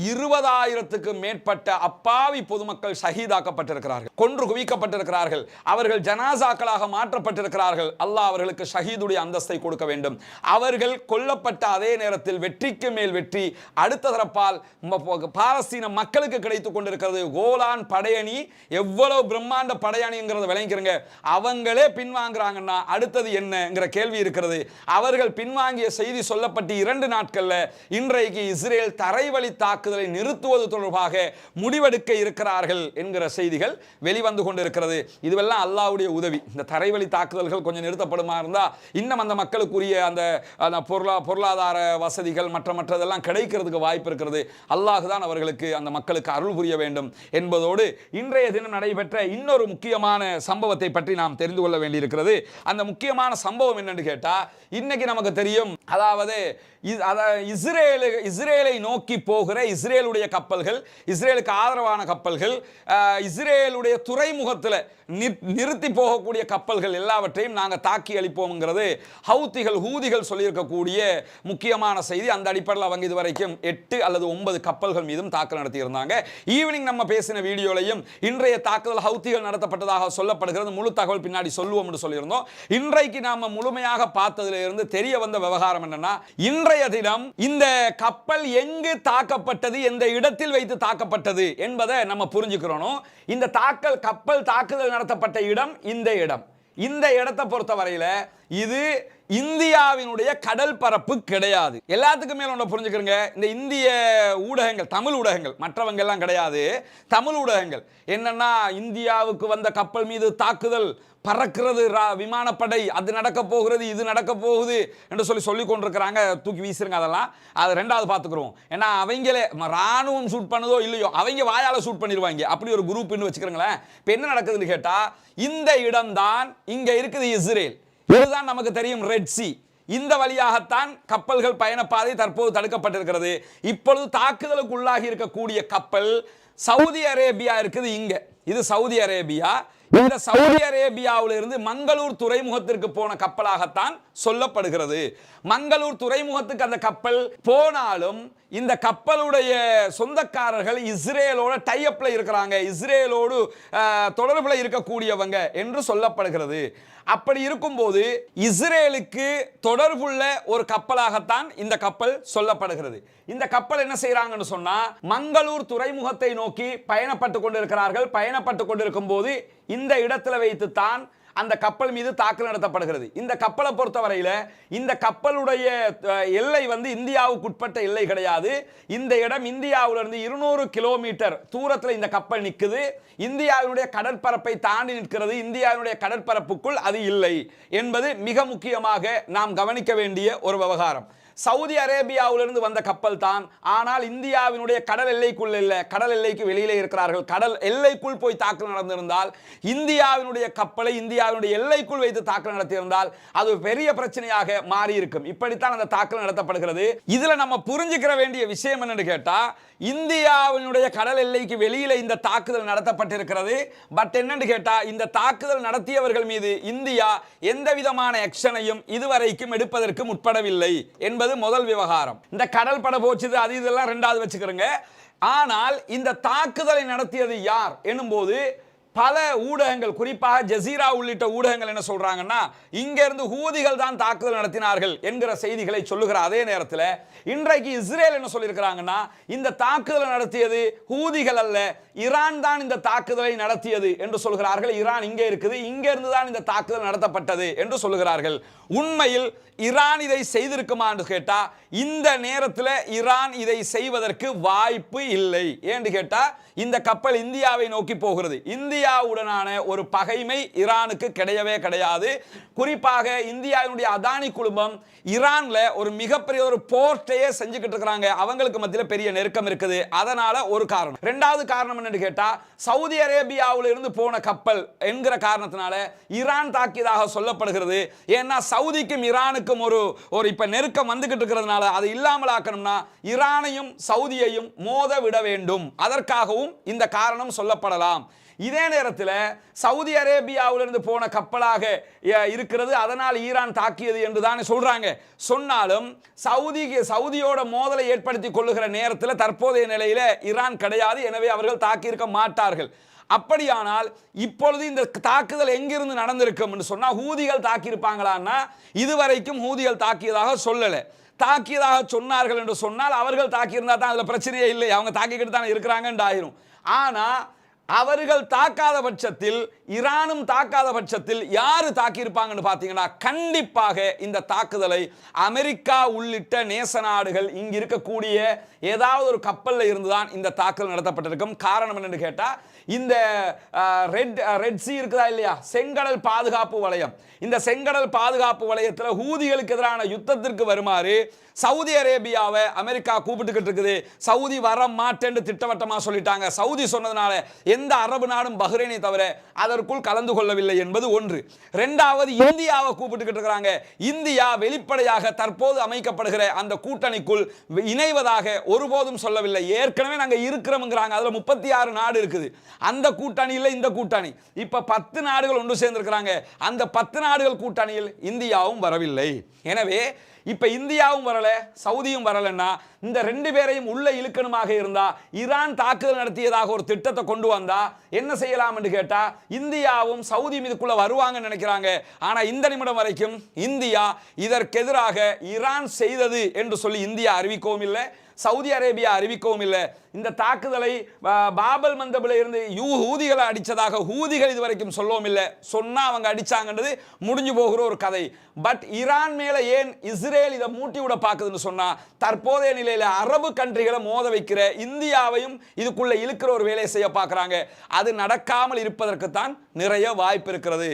20,000க்கு மேற்பட்ட அப்பாவி பொதுமக்கள் ஷஹீதாக்கப்பட்டிருக்கிறார்கள், கொன்று குவிக்கப்பட்டிருக்கிறார்கள், அவர்கள் ஜனாசாக்களாக மாற்றப்பட்டிருக்கிறார்கள். அல்லாஹ் அவர்களுக்கு ஷஹீதுடைய அந்தஸ்தை கொடுக்க வேண்டும். அவர்கள் கொல்லப்பட்ட அதே நேரத்தில் வெற்றிக்கு மேல் வெற்றி அடுத்த தரப்பால் பாலஸ்தீன மக்களுக்கு கிடைத்துக் கொண்டிருக்கிறது. கோலான் படையணி எவ்வளவு பிரம்மாண்ட படையணிங்கிறத விளங்கிக்கிறங்க. அவங்களே பின்வாங்குறாங்கன்னா அடுத்தது என்னங்கிற கேள்வி இருக்கிறது. அவர்கள் பின்வாங்கிய செய்தி சொல்லப்பட்டு 2 நாட்கள்ல இன்றைக்கு இஸ்ரேல் தரைவழி தாக்குதலை நிறுத்துவது தொடர்பாக முடிவெடுக்க இருக்கிறார்கள் என்கிற செய்திகள் வெளிவந்து கொண்டிருக்கிறது. இதுவெல்லாம் அல்லாஹ்வுடைய உதவி. இந்த தரைவழி தாக்குதல்கள் கொஞ்சம் நிறுத்தப்படுமா இருந்தா இன்னும் அந்த மக்களுக்குரிய அந்த அந்த பொருளாதார வசதிகள் மற்றதெல்லாம் கிடைக்கிறதுக்கு வாய்ப்பு இருக்கிறது. அல்லாஹ் தான் அவர்களுக்கு அந்த மக்களுக்கு அருள் புரிய வேண்டும் என்பதோடு இன்றைய தினம் நடைபெற்ற இன்னொரு முக்கியமான சம்பவத்தை பற்றி நாம் தெரிந்து கொள்ள வேண்டியிருக்கிறது. அந்த முக்கியமான சம்பவம் என்னன்னு கேட்டா, இன்னைக்கு நமக்கு தெரியும், அதாவது இஸ்ரேலை நோக்கி போகிற இஸ்ரேலுடைய கப்பல்கள், இஸ்ரேலுக்கு ஆதரவான கப்பல்கள், இஸ்ரேலுடைய துறைமுகத்தில் நிறுத்தி போகக்கூடிய கப்பல்கள் எல்லாவற்றையும் நாங்கள் தாக்கி அளிப்போம்ங்கிறது ஹூதிகள் சொல்லியிருக்கக்கூடிய முக்கியமான செய்தி. அந்த அடிப்படையில் அவங்க இதுவரைக்கும் 8 அல்லது 9 கப்பல்கள் மீதும் தாக்குதல் நடத்தியிருந்தாங்க. ஈவினிங் நம்ம பேசின வீடியோலையும் இன்றைய தாக்குதல் ஹவுதிகள் நடத்தப்பட்டதாக சொல்லப்படுகிறது. முழு தகவல் பின்னாடி சொல்லுவோம் என்று சொல்லியிருந்தோம். இன்றைக்கு நாம முழுமையாக பார்த்ததிலிருந்து தெரிய வந்த விவகாரம் என்னன்னா, இன்றைய தினம் இந்த கப்பல் எங்கு தாக்கப்பட்டது, எந்த இடத்தில் வைத்து தாக்கப்பட்டது என்பதை நம்ம புரிஞ்சுக்கிறோம். இந்த கப்பல் தாக்குதல் நடத்தப்பட்ட இடம் இந்த இடத்தை பொறுத்தவரையில இது இந்தியாவினுடைய கடல் பரப்பு கிடையாது. எல்லாத்துக்கும் மேல ஒன்று புரிஞ்சுக்கிறங்க, இந்த இந்திய ஊடகங்கள், தமிழ் ஊடகங்கள், மற்றவங்க எல்லாம் கிடையாது, தமிழ் ஊடகங்கள் என்னன்னா, இந்தியாவுக்கு வந்த கப்பல் மீது தாக்குதல், பறக்கிறது விமானப்படை, அது நடக்க போகிறது, இது நடக்க போகுது என்று சொல்லிக் கொண்டிருக்கிறாங்க. தூக்கி வீசுறங்க, அதெல்லாம் அது ரெண்டாவது பார்த்துக்கிறோம். ஏன்னா அவங்களே ராணுவம் ஷூட் பண்ணதோ இல்லையோ, அவங்க வாயால ஷூட் பண்ணிடுவாங்க. அப்படி ஒரு குரூப்னு வச்சுக்கிறீங்களேன். இப்போ என்ன நடக்குதுன்னு கேட்டா, இந்த இடம் தான் இங்க இருக்குது இஸ்ரேல். இதுதான் நமக்கு தெரியும் ரெட் சி. இந்த வழியாகத்தான் கப்பல்கள் பயணப்பாதை தற்போது தடுக்கப்பட்டிருக்கிறது. இப்பொழுது தாக்குதலுக்கு உள்ளாகி இருக்கக்கூடிய கப்பல் சவுதி அரேபியா இருக்குது. இது சவுதி அரேபியா. இந்த சவுதி அரேபியாவிலிருந்து மங்களூர் துறைமுகத்திற்கு போன கப்பலாகத்தான் சொல்லப்படுகிறது. மங்களூர் துறைமுகத்துக்கு அந்த கப்பல் போனாலும் இந்த கப்பலுடைய சொந்தக்காரர்கள் இஸ்ரேலோட டைஅப்ல இருக்கிறாங்க, இஸ்ரேலோடு தொடர்புல இருக்கக்கூடியவங்க என்று சொல்லப்படுகிறது. அப்படி இருக்கும்போது இஸ்ரேலுக்கு தொடர்புள்ள ஒரு கப்பலாகத்தான் இந்த கப்பல் சொல்லப்படுகிறது. இந்த கப்பல் என்ன செய்யறாங்கன்னு சொன்னா, மங்களூர் துறைமுகத்தை நோக்கி பயணப்பட்டு கொண்டிருக்கிறார்கள். பயணப்பட்டு கொண்டிருக்கும் போது இந்த இடத்துல வைத்து தான் அந்த கப்பல் மீது தாக்குதல் நடத்தப்படுகிறது. இந்த கப்பலை பொறுத்தவரையில இந்த கப்பலுடைய எல்லை இந்தியாவுக்கு உட்பட்ட எல்லை கிடையாது. இந்த இடம் இந்தியாவிலிருந்து 200 கிலோமீட்டர் தூரத்தில் இந்த கப்பல் நிற்குது. இந்தியாவினுடைய கடற்பரப்பை தாண்டி நிற்கிறது. இந்தியாவினுடைய கடற்பரப்புக்குள் அது இல்லை என்பது மிக முக்கியமாக நாம் கவனிக்க வேண்டிய ஒரு விவகாரம். சவுதி அரேபியாவிலிருந்து வந்த கப்பல் தான், ஆனால் இந்தியாவினுடைய கடல் எல்லைக்குள் இல்லை, கடல் எல்லைக்கு வெளியிலே இருக்கிறார்கள். கடல் எல்லைக்குள் போய் தாக்குதல் நடந்திருந்தால், இந்தியாவினுடைய கப்பலை இந்தியாவினுடைய எல்லைக்குள் வைத்து தாக்குதல் நடத்தியிருந்தால் அது பெரிய பிரச்சனையாக மாறி இருக்கும். இப்படித்தான் அந்த தாக்குதல் நடத்தப்படுகிறது. இதுல நம்ம புரிஞ்சுக்கிற வேண்டிய விஷயம் என்னன்னு கேட்டா, இந்தியாவினுடைய கடல் எல்லைக்கு வெளியில இந்த தாக்குதல் நடத்தப்பட்டிருக்கிறது. பட் என்னன்னு கேட்டா, இந்த தாக்குதல் நடத்தியவர்கள் மீது இந்தியா எந்த விதமான ஆக்ஷனையும் இதுவரைக்கும் எடுப்பதற்கு முற்படவில்லை என்பது முதல் விவகாரம். இந்த கடல் பட போச்சுது அது இதெல்லாம் ரெண்டாவது வச்சுக்கிறோங்க. ஆனால் இந்த தாக்குதலை நடத்தியது யார் எனும்போது பல ஊடகங்கள், குறிப்பாக ஜசீரா உள்ளிட்ட ஊடகங்கள் என்ன சொல்றாங்கன்னா, இங்க இருந்து ஹூதிகள் தான் தாக்குதல் நடத்தினார்கள் என்கிற செய்திகளை சொல்லுகிற அதே நேரத்தில் இன்றைக்கு இஸ்ரேல் என்ன சொல்லியிருக்கிறாங்கன்னா, இந்த தாக்குதலை நடத்தியது ஹூதிகள் அல்ல, ஈரான் தான் இந்த தாக்குதலை நடத்தியது என்று சொல்கிறார்கள். ஈரான் இங்கே இருக்குது, இங்க இருந்து தான் இந்த தாக்குதல் நடத்தப்பட்டது என்று சொல்லுகிறார்கள். உண்மையில் ஈரான் இதை செய்திருக்குமா என்று கேட்டா, இந்த நேரத்தில் ஈரான் இதை செய்வதற்கு வாய்ப்பு இல்லை. ஏன்னு கேட்டா, இந்த கப்பல் இந்தியாவை நோக்கி போகிறது. இந்தியாவுடனான ஒரு பகைமை ஈரானுக்கு கிடையவே கிடையாது. குறிப்பாக இந்தியாவினுடைய அதானி குழுமம் ஈரான்ல ஒரு மிகப்பெரிய ஒரு போர்ட்டையே செஞ்சுக்கிட்டு இருக்கிறாங்க. அவங்களுக்கு மத்தியில் பெரிய நெருக்கம் இருக்குது. அதனால ஒரு காரணம். இரண்டாவது காரணம் என்னன்னு கேட்டா, சவுதி அரேபியாவில் இருந்து போன கப்பல் என்கிற காரணத்தினால ஈரான் தாக்கியதாக சொல்லப்படுகிறது. ஏன்னா சவுதிக்கும் ஈரானுக்கும் ஒரு இப்ப நெருக்கம் வந்துகிட்டு இருக்கிறதுனால அதை இல்லாமல் ஆக்கணும்னா ஈரானையும் சவுதியையும் மோத விட வேண்டும். அதற்காகவும் இந்த காரணம் சொல்லப்படலாம். இதே நேரத்தில் சவுதி அரேபியாவிலிருந்து போன கப்பலாக இருக்கிறது, அதனால் ஈரான் தாக்கியது என்று தானே சொல்றாங்க. சொன்னாலும் சவுதியோட மோதலை ஏற்படுத்தி கொள்ளுகிற நேரத்தில் தற்போதைய நிலையில ஈரான் கிடையாது. எனவே அவர்கள் தாக்கியிருக்க மாட்டார்கள். அப்படியானால் இப்பொழுது இந்த தாக்குதல் எங்கிருந்து நடந்திருக்கும் என்று சொன்னா, ஹூதிகள் தாக்கியிருப்பாங்களான்னா இதுவரைக்கும் ஹூதிகள் தாக்கியதாக சொல்லலை. தாக்கியதாக சொன்னார்கள் என்று சொன்னால் அவர்கள் தாக்கியிருந்தா தான் அதுல பிரச்சனையே இல்லை, அவங்க தாக்கிக்கிட்டு தான் இருக்கிறாங்கன்னு ஆயிரும். ஆனா அவர்கள் தாக்காத பட்சத்தில், ஈரானும் தாக்காத பட்சத்தில் யாரு தாக்கியிருப்பாங்கன்னு பார்த்தீங்கன்னா, கண்டிப்பாக இந்த தாக்குதலை அமெரிக்கா உள்ளிட்ட நேச நாடுகள் இங்கு இருக்கக்கூடிய ஏதாவது ஒரு கப்பலில் இருந்துதான் இந்த தாக்குதல் நடத்தப்பட்டிருக்கும். காரணம் என்னன்னு கேட்டா, இந்த ரெட் சி இருக்குதா இல்லையா, செங்கடல் பாதுகாப்பு வலயம், இந்த செங்கடல் பாதுகாப்பு வலயத்தில் ஹூதிகளுக்கு எதிரான யுத்தத்திற்கு வருமாறு சவுதி அரேபியாவை அமெரிக்கா கூப்பிட்டுக்கிட்டு இருக்குது. சவுதி வர மாட்டேன்னு திட்டவட்டமாக சொல்லிட்டாங்க. சவுதி சொன்னதுனால எந்த அரபு நாடும் பஹ்ரைனை தவிர அதற்குள் கலந்து கொள்ளவில்லை என்பது ஒன்று. இரண்டாவது, இந்தியாவை கூப்பிட்டுக்கிட்டு இருக்கிறாங்க. இந்தியா வெளிப்படையாக தற்போது அமைக்கப்படுகிற அந்த கூட்டணிக்குள் இணைவதாக ஒருபோதும் சொல்லவில்லை. ஏற்கனவே நாங்கள் இருக்கிறோம்ங்கிறாங்க. அதில் 36 நாடு இருக்குது. அந்த கூட்டணியில் இந்த கூட்டணி இப்ப 10 நாடுகள் ஒன்று சேர்ந்திருக்கிறாங்க. அந்த 10 நாடுகள் கூட்டணியில் இந்தியாவும் வரவில்லை. எனவே இப்ப இந்தியாவும் வரல, சவுதியும் வரலன்னா இந்த 2 பேரையும் உள்ள இழுக்கணுமாக இருந்தா ஈரான் தாக்குதல் நடத்தியதாக ஒரு திட்டத்தை கொண்டு வந்தா என்ன செய்யலாம் என்று கேட்டா இந்தியாவும் சவுதி மீதுக்குள்ள வருவாங்கன்னு நினைக்கிறாங்க. ஆனா இந்த நிமிடம் வரைக்கும் இந்தியா இதற்கு எதிராக ஈரான் செய்தது என்று சொல்லி இந்தியா அறிவிக்கவும் இல்லை, சவுதி அரேபியா அறிவிக்கவும் இல்லை. இந்த தாக்குதலை பாபல் மந்தபில் இருந்து ஹூதிகளை அடிச்சதாக ஹூதிகள் இதுவரைக்கும் சொல்லவும் இல்லை. சொன்னா அவங்க அடிச்சாங்கன்றது முடிஞ்சு போகிற ஒரு கதை. பட் ஈரான் மேல ஏன் இஸ்ரேல் இதை மூட்டி விட பார்க்குதுன்னு சொன்னா தற்போதைய நிலையில அரபு கண்ட்ரிகளை மோத வைக்கிற இந்தியாவையும் இதுக்குள்ள இழுக்கிற ஒரு வேலையை செய்ய பார்க்கறாங்க. அது நடக்காமல் இருப்பதற்கு தான் நிறைய வாய்ப்பு இருக்கிறது.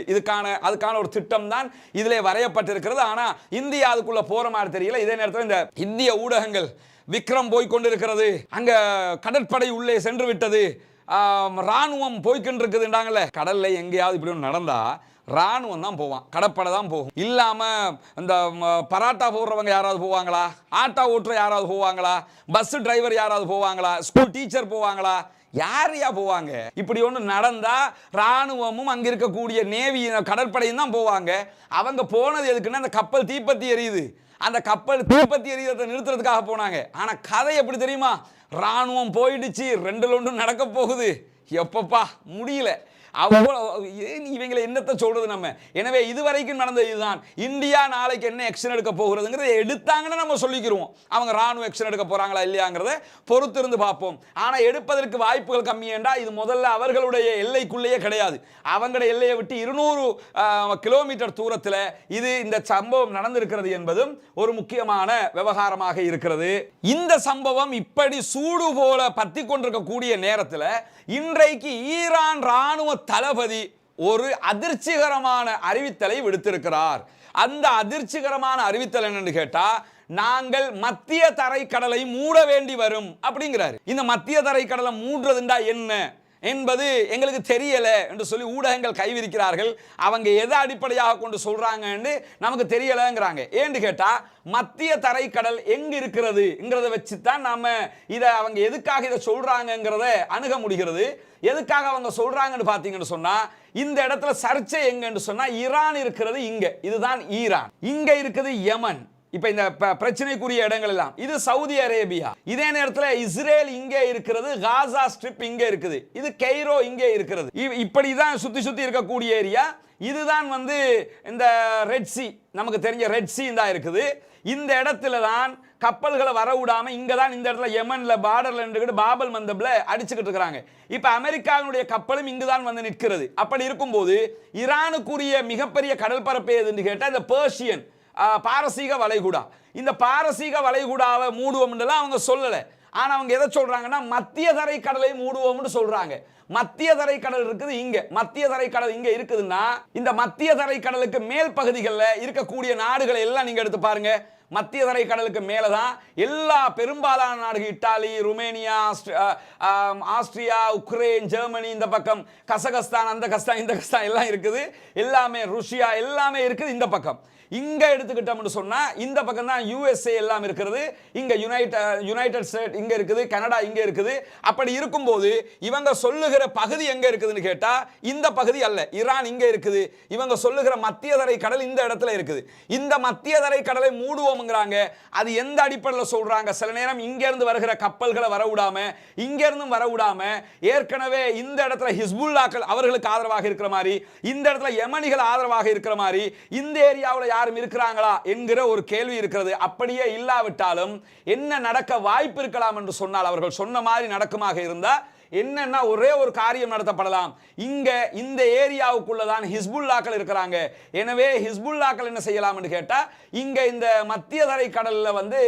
அதுக்கான ஒரு திட்டம் தான் இதிலே வரையப்பட்டிருக்கிறது. ஆனா இந்தியா அதுக்குள்ள போற மாதிரி தெரியல. இதே நேரத்தில் இந்த இந்திய ஊடகங்கள் விக்ரம் போய்கொண்டிருக்கிறது, அங்க கடற்படை உள்ளே சென்று விட்டது, ராணுவம் போய்கொண்டிருக்குதுன்றாங்கல்ல. கடல்ல எங்கேயாவது இப்படி நடந்தா ராணுவம் தான் போவான், கடற்படை தான் போகும். இல்லாம இந்த பராட்டா போடுறவங்க யாராவது போவாங்களா, ஆட்டோ ஓட்டுற யாராவது போவாங்களா, பஸ் டிரைவர் யாராவது போவாங்களா, ஸ்கூல் டீச்சர் போவாங்களா, யாரையா போவாங்க? இப்படி ஒன்று நடந்தா ராணுவமும் அங்க இருக்கக்கூடிய நேவி கடற்படையும் தான் போவாங்க. அவங்க போனது எதுக்குன்னா அந்த கப்பல் தீப்பத்தி எரியுது, அந்த கப்பல் தீப்பத்தி எரியதை நிறுத்துறதுக்காக போனாங்க. ஆனா கதை எப்படி தெரியுமா, ராணுவம் போயிடுச்சு, 2ல் 1 நடக்க போகுது, எப்பப்பா முடியல. இவங்களை என்னத்தை சொல்றது நம்ம. எனவே இதுவரைக்கும் நடந்தது இதுதான். இந்தியா நாளைக்கு என்ன ஆக்ஷன் எடுக்க போகிறதுங்கிறத எடுத்தாங்கன்னு நம்ம சொல்லிக்கிறோம். அவங்க ராணுவ ஆக்ஷன் எடுக்க போறாங்களா இல்லையாங்கிறத பொறுத்து இருந்து பார்ப்போம். ஆனா எடுப்பதற்கு வாய்ப்புகள் கம்மி என்றா இது முதல்ல அவர்களுடைய எல்லைக்குள்ளேயே கிடையாது. அவங்களுடைய எல்லையை விட்டு 200 கிலோமீட்டர் தூரத்தில் இது இந்த சம்பவம் நடந்திருக்கிறது என்பதும் ஒரு முக்கியமான விவகாரமாக இருக்கிறது. இந்த சம்பவம் இப்படி சூடு போல பத்தி கொண்டிருக்கக்கூடிய நேரத்தில் இன்றைக்கு ஈரான் ராணுவ தளபதி ஒரு அதிர்ச்சிகரமான அறிவித்தலை விடுத்திருக்கிறார். அந்த அதிர்ச்சிகரமான அறிவித்தல் என்னன்னு கேட்டா, நாங்கள் மத்திய தரைக்கடலை மூட வேண்டி வரும் அப்படிங்கிறாரு. இந்த மத்திய தரைக்கடலை மூடுறதுண்டா என்ன என்பது எங்களுக்கு தெரியல என்று சொல்லி ஊடகங்கள் கைவிரிக்கிறார்கள். அவங்க எதை அடிப்படையாக கொண்டு சொல்றாங்கன்னு நமக்கு தெரியலங்கிறாங்க. ஏன்னு கேட்டா மத்திய தரைக்கடல் எங்க இருக்கிறதுங்கிறத வச்சு தான் நாம இதை அவங்க எதுக்காக இதை சொல்றாங்கிறத அணுக முடிகிறது. எதுக்காக அவங்க சொல்றாங்கன்னு பாத்தீங்கன்னு சொன்னா இந்த இடத்துல சர்ச்சை எங்கன்னு சொன்னா ஈரான் இருக்கிறது இங்க, இதுதான் ஈரான். இங்க இருக்குது யமன். இப்ப இந்த பிரச்சனைக்குரிய இடங்கள் எல்லாம் இது சவுதி அரேபியா. இதே நேரத்தில் இஸ்ரேல் இங்கே இருக்கிறது, காசா ஸ்ட்ரிப் இங்கே இருக்குது, இது கெய்ரோ இங்கே இருக்கிறது. இப்படிதான் சுத்தி சுத்தி இருக்கக்கூடிய ஏரியா. இதுதான் இந்த ரெட் சி, நமக்கு தெரிஞ்ச ரெட் சி தான் இருக்குது. இந்த இடத்துல தான் கப்பல்களை வர விடாம இங்க தான் இந்த இடத்துல யமன்ல பார்டர்ல நின்றுகிட்டு பாபல் மந்தப்ல அடிச்சுக்கிட்டு இருக்காங்க. இப்ப அமெரிக்காவினுடைய கப்பலும் இங்குதான் நிற்கிறது. அப்படி இருக்கும்போது ஈரானுக்குரிய மிகப்பெரிய கடல் பரப்பு எதுன்னு கேட்டா இந்த பெர்ஷியன் பாரசீக வளைகுடா. இந்த பாரசீக வளைகுடாவை மூடுவோம் அவங்க சொல்லல. ஆனா அவங்க எதை சொல்றாங்கன்னா மத்திய தரைக்கடலை மூடுவோம்னு சொல்றாங்க. மத்திய தரைக்கடல் இருக்குது இங்க, மத்திய தரைக்கடல் இங்க இருக்குதுன்னா இந்த மத்திய தரைக்கடலுக்கு மேல் பகுதிகளில் இருக்கக்கூடிய நாடுகளை எல்லாம் நீங்க எடுத்து பாருங்க. மத்திய தரைக்கடலுக்கு மேலதான் எல்லா பெரும்பாலான நாடுகள், Italy, Romania, Austria, Ukraine, Germany, இந்த பக்கம் கசகஸ்தான், அந்த கஸ்தான், இந்த கஸ்தான் எல்லாம் இருக்குது. எல்லாமே ருஷ்யா எல்லாமே இருக்குது இந்த பக்கம். இங்க எடுத்துக்கிட்டோம்னு சொன்னா இந்த பக்கம் தான் யுஎஸ்ஏ எல்லாம் இருக்கிறது. இங்க யுனைடெட் ஸ்டேட் இங்க இருக்குது, கனடா இங்க இருக்குது. அப்படி இருக்கும்போது இவங்க சொல்லுகிற பகுதி எங்க இருக்குதுன்னு கேட்டா இந்த பகுதி அல்ல, ஈரான் இங்க இருக்குது. இவங்க சொல்லுகிற மத்திய தரை கடல் இந்த இடத்துல இருக்குது. இந்த மத்திய தரை கடலை மூடுவோம்ங்கறாங்க. அது எந்த அடிப்படையில் சொல்றாங்க? சில நேரம் இங்க இருந்து வருகிற கப்பல்களை வர விடாம, இங்க இருந்தும் வர விடாம, ஏற்கனவே இந்த இடத்துல ஹிஸ்புல்லாக்கள் அவர்களுக்கு ஆதரவாக இருக்கிற மாதிரி, இந்த இடத்துல யமனிகள் ஆதரவாக இருக்கிற மாதிரி, இந்த ஏரியாவில் யாரும் இருக்கிறாங்களா என்கிற ஒரு கேள்வி இருக்கிறது. அப்படியே இல்லாவிட்டாலும் என்ன நடக்க வாய்ப்பு இருக்கலாம் என்று சொன்னால், அவர்கள் சொன்ன மாதிரி நடக்குமாக இருந்தா என்னன்னா ஒரே ஒரு காரியம் நடத்தப்படலாம். இங்க இந்த ஏரியாவுக்குள்ள தான் ஹிஸ்புல்லாக்கள் இருக்கிறாங்க. எனவே ஹிஸ்புல்லாக்கள் என்ன செய்யலாம் என்று கேட்டா, இங்க இந்த மத்திய தரை கடல்ல வந்து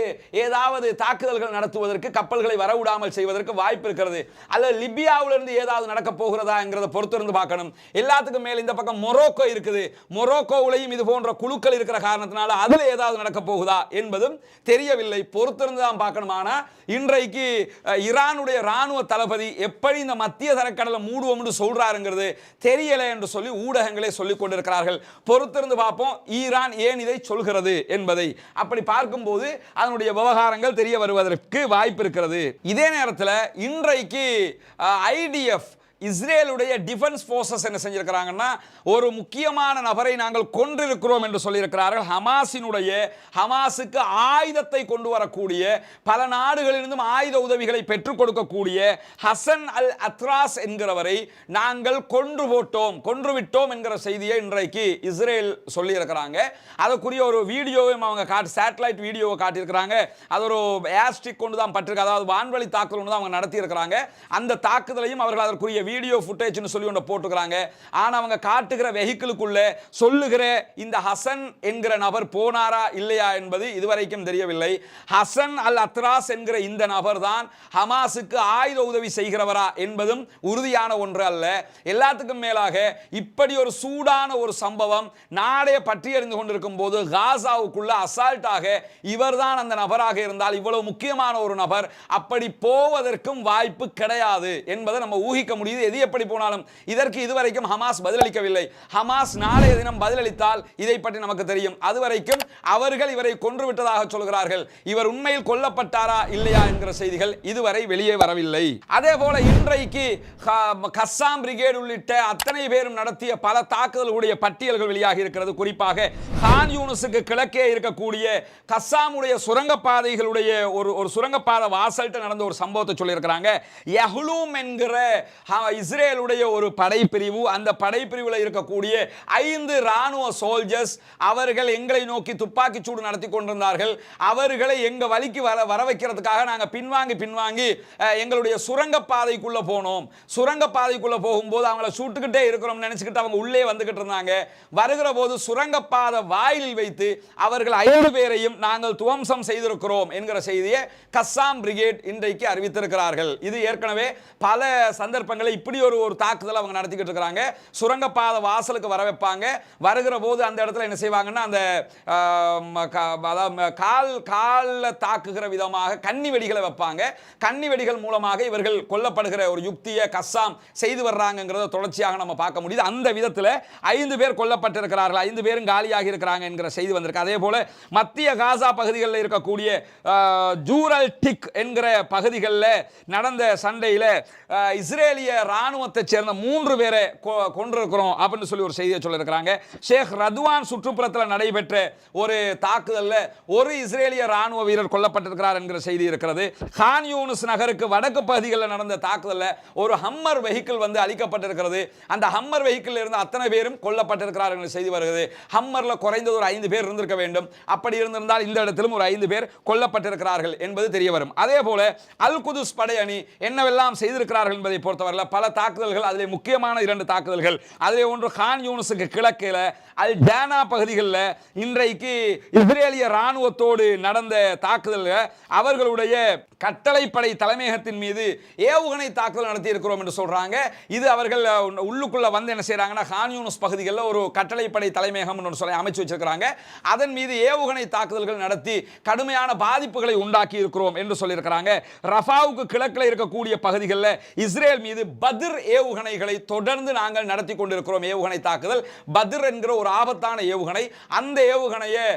ஏதாவது தாக்குதல்கள் நடத்துவதற்கு, கப்பல்களை வரவிடாமல் செய்வதற்கு வாய்ப்பு இருக்கிறது. அல்லது லிபியாவிலிருந்து ஏதாவது நடக்க போகிறதாங்கிறத பொறுத்திருந்து பார்க்கணும். எல்லாத்துக்கும் மேல் இந்த பக்கம் மொரோக்கோ இருக்குது. மொரோக்கோவிலையும் இது போன்ற குழுக்கள் இருக்கிற காரணத்தினால அதுல ஏதாவது நடக்க போகுதா என்பதும் தெரியவில்லை. பொறுத்திருந்து தான் பார்க்கணும். ஆனா இன்றைக்கு ஈரானுடைய ராணுவ தளபதி எப்படி இந்த மத்திய தரைக்கடலை மூடுவோம் என்று சொல்றாருங்கிறது தெரியல என்று சொல்லி ஊடகங்களே சொல்லிக் கொண்டிருக்கிறார்கள். பொறுத்திருந்து பார்ப்போம் ஈரான் ஏன் இதை சொல்கிறது என்பதை. அப்படி பார்க்கும்போது அதனுடைய விவகாரங்கள் தெரிய வருவதற்கு வாய்ப்பு இருக்கிறது. இதே நேரத்தில் இன்றைக்கு ஐடிஎஃப் இஸ்ரேலுடைய டிஃபென்ஸ் ஃபோர்ஸஸ் என்ன செஞ்சிருக்கிறாங்கன்னா, ஒரு முக்கியமான நபரை நாங்கள் கொன்றிருக்கிறோம் என்று சொல்லியிருக்கிறார்கள். ஹமாஸுக்கு ஆயுதத்தை கொண்டு வரக்கூடிய, பல நாடுகளிலிருந்தும் ஆயுத உதவிகளை பெற்றுக் கொடுக்கக்கூடிய ஹசன் அல் அத்ராஸ் என்கிறவரை நாங்கள் கொன்றுவிட்டோம் என்கிற செய்தியை இன்றைக்கு இஸ்ரேல் சொல்லியிருக்கிறாங்க. அதற்குரிய ஒரு வீடியோவையும் அவங்க சேட்டலைட் வீடியோவை காட்டியிருக்கிறாங்க. அது ஒரு ஏர்ஸ்ட்ரிக் கொண்டு தான் பட்டிருக்கு, அதாவது வான்வழி தாக்குதல் கொண்டு தான் அவங்க நடத்தியிருக்கிறாங்க. அந்த தாக்குதலையும் அவர்கள் அதற்குரிய வீடியோ ஃபுட்டேஜ்னு சொல்லி ஒன்று போட்டுக்கிறாங்க. ஆனால் அவங்க காட்டுகிற வெஹிக்கிளுக்குள்ள சொல்லுகிற இந்த ஹசன் என்கிற நபர் போனாரா இல்லையா என்பது இதுவரைக்கும் தெரியவில்லை. ஹசன் அல் அத்ராஸ் என்கிற இந்த நபர் தான் ஹமாஸுக்கு ஆயுத உதவி செய்கிறவரா என்பதும் உறுதியான ஒன்று அல்ல. எல்லாத்துக்கும் மேலாக இப்படி ஒரு சூடான ஒரு சம்பவம் நாடே பற்றி அறிந்து கொண்டிருக்கும் போது காசாவுக்குள்ள அசால்ட்டாக இவர்தான் அந்த நபராக இருந்தால், இவ்வளவு முக்கியமான ஒரு நபர், அப்படி போவதற்கும் வாய்ப்பு கிடையாது என்பதை நம்ம ஊகிக்க முடியுது. எது எப்படி போனாலும் இதற்கு இதுவரைக்கும் ஹமாஸ் பதிலளிக்கவில்லை. ஹமாஸ் நாளைய தினம் பதிலளித்தால் இதை பற்றி நமக்கு தெரியும். அதுவரைக்கும் அவர்கள் இவரை கொன்று விட்டதாக சொல்கிறார்கள். இவர் உண்மையில் கொல்லப்பட்டாரா இல்லையா என்கிற செய்திகள் இதுவரை வெளியே வரவில்லை. அதே போல இன்றைக்கு கஸ்ஸாம் பிரிகேட் உள்ளிட்ட அத்தனை பேரும் நடத்திய பல தாக்குதல்களுடைய பட்டியல்கள் வெளியாகி இருக்கிறது. குறிப்பாக கான் யூனிஸுக்கு கிழக்கே இருக்கக்கூடிய கஸ்ஸாமுடைய சுரங்கப்பாதைகளுடைய ஒரு சுரங்கப்பாதை வாசல்ட்ட நடந்த ஒரு சம்பவத்தை சொல்லியிருக்கிறாங்க. யஹ்லூம் என்கிற இஸ்ரேலுடைய ஒரு படைப்பிரிவு, அந்த படைப்பிரிவில் இருக்கக்கூடிய 5 ராணுவ சோல்ஜர்ஸ் அவர்கள் எங்களை நோக்கி துப்பாக்கி சூடு நடத்தி கொண்டிருந்தார்கள். அவர்களை எங்க வழிக்கு வர வைக்கிறதுக்காக நாங்கள் பின்வாங்கி எங்களுடைய சுரங்கப்பாதைக்குள்ள போனோம். சுரங்கப்பாதைக்குள்ள போகும்போது அவங்கள சுட்டுக்கிட்டே இருக்கிறோம் நினைச்சுக்கிட்டு அவங்க உள்ளே வந்துகிட்டு இருந்தாங்க. வருகிற போது சுரங்கப்பாதை வாயிலில் வைத்து அவர்கள் 5 பேரையும் நாங்கள் துவம்சம் செய்திருக்கிறோம் என்கிற செய்தியை கஸ்ஸாம் பிரிகேட் இன்றைக்கு அறிவித்திருக்கிறார்கள். இது ஏற்கனவே பல சந்தர்ப்பங்களை இப்படி ஒரு தாக்குதல் அவங்க நடத்திக்கிட்டு இருக்காங்க. சுரங்கப்பாதை வாசலுக்கு வர வைப்பாங்க. வருகிற போது அந்த இடத்துல என்ன செய்வாங்கன்னா, அந்த கால்ல தாக்குகிற விதமாக கன்னி வெடிகளை வைப்பாங்க. கன்னி வெடிகள் மூலமாக இவர்கள் கொல்லப்படுகிற ஒரு யுக்தியை கஸ்ஸாம் செய்து வர்றாங்கிறத தொடர்ச்சியாக நம்ம பார்க்க முடியுது. அந்த விதத்தில் 5 பேர் கொல்லப்பட்டிருக்கிறார்கள், 5 பேரும் காலியாகி இருக்கிறாங்க என்கிற செய்தி வந்திருக்கு. அதே போல மத்திய காசா பகுதிகளில் இருக்கக்கூடிய ஜூரல் டிக் என்கிற பகுதிகளில் நடந்த சண்டையில் இஸ்ரேலிய ராணுவத்தை சேர்ந்த 3 பேரை கொண்டிருக்கிறோம் அப்படின்னு சொல்லி ஒரு செய்தியை சொல்லியிருக்கிறாங்க. ஷேக் ரத்வான் சுற்றுப்புறத்தில் நடைபெற்ற ஒரு தாக்குதலில் ஒரு இஸ்ரேலிய ராணுவ வீரர் கொல்லப்பட்டிருக்கிறார் என்கிற செய்தி இருக்கிறது. கான் யூனிஸ் நகருக்கு வடக்கு பகுதிகளில் நடந்த தாக்குதலில் ஒரு ஹம்மர் வெஹிக்கிள் வந்து அழிக்கப்பட்டிருக்கிறது. அந்த ஹம்மர் வெஹிக்கிள் இருந்து அத்தனை பேரும் கொல்லப்பட்டிருக்கிறார் என்கிற செய்தி வருகிறது. ஹம்மர்ல குறைந்தது ஒரு 5 பேர் இருந்திருக்க வேண்டும். அப்படி இருந்திருந்தால் இந்த இடத்திலும் ஒரு 5 பேர் கொல்லப்பட்டிருக்கிறார்கள் என்பது தெரிய வரும். அதே போல அல் குதுஸ் படையணி என்னவெல்லாம் செய்திருக்கிறார்கள் என்பதை பொறுத்தவரையில் பல தாக்குதல்கள், அதிலே முக்கியமான 2 தாக்குதல்கள். அதிலே ஒன்று கான் யூனிஸுக்கு கிழக்கில் அல் டானா பகுதிகளில் இன்றைக்கு இஸ்ரேலிய ராணுவத்தோடு நடந்த தாக்குதல்கள். அவர்களுடைய கட்டளைப்படை தலைமையகத்தின் மீது ஏவுகணை தாக்குதல் நடத்தி இருக்கிறோம் என்று சொல்றாங்க. இது அவர்கள் உள்ளுக்குள்ள வந்து என்ன செய்யறாங்கன்னா, கான் யூனிஸ் பகுதிகளில் ஒரு கட்டளைப்படை தலைமையகம் சொல்லி அமைச்சு வச்சிருக்கிறாங்க. அதன் மீது ஏவுகணை தாக்குதல்கள் நடத்தி கடுமையான பாதிப்புகளை உண்டாக்கி இருக்கிறோம் என்று சொல்லியிருக்கிறாங்க. ரஃபாவுக்கு கிழக்கில் இருக்கக்கூடிய பகுதிகளில் இஸ்ரேல் மீது பத்ர் ஏவுகணைகளை தொடர்ந்து நாங்கள் நடத்தி கொண்டிருக்கிறோம். ஏவுகணை தாக்குதல் பத்ர் என்கிற ஒரு ஆபத்தான ஏவுகணை. அந்த ஏவுகணையை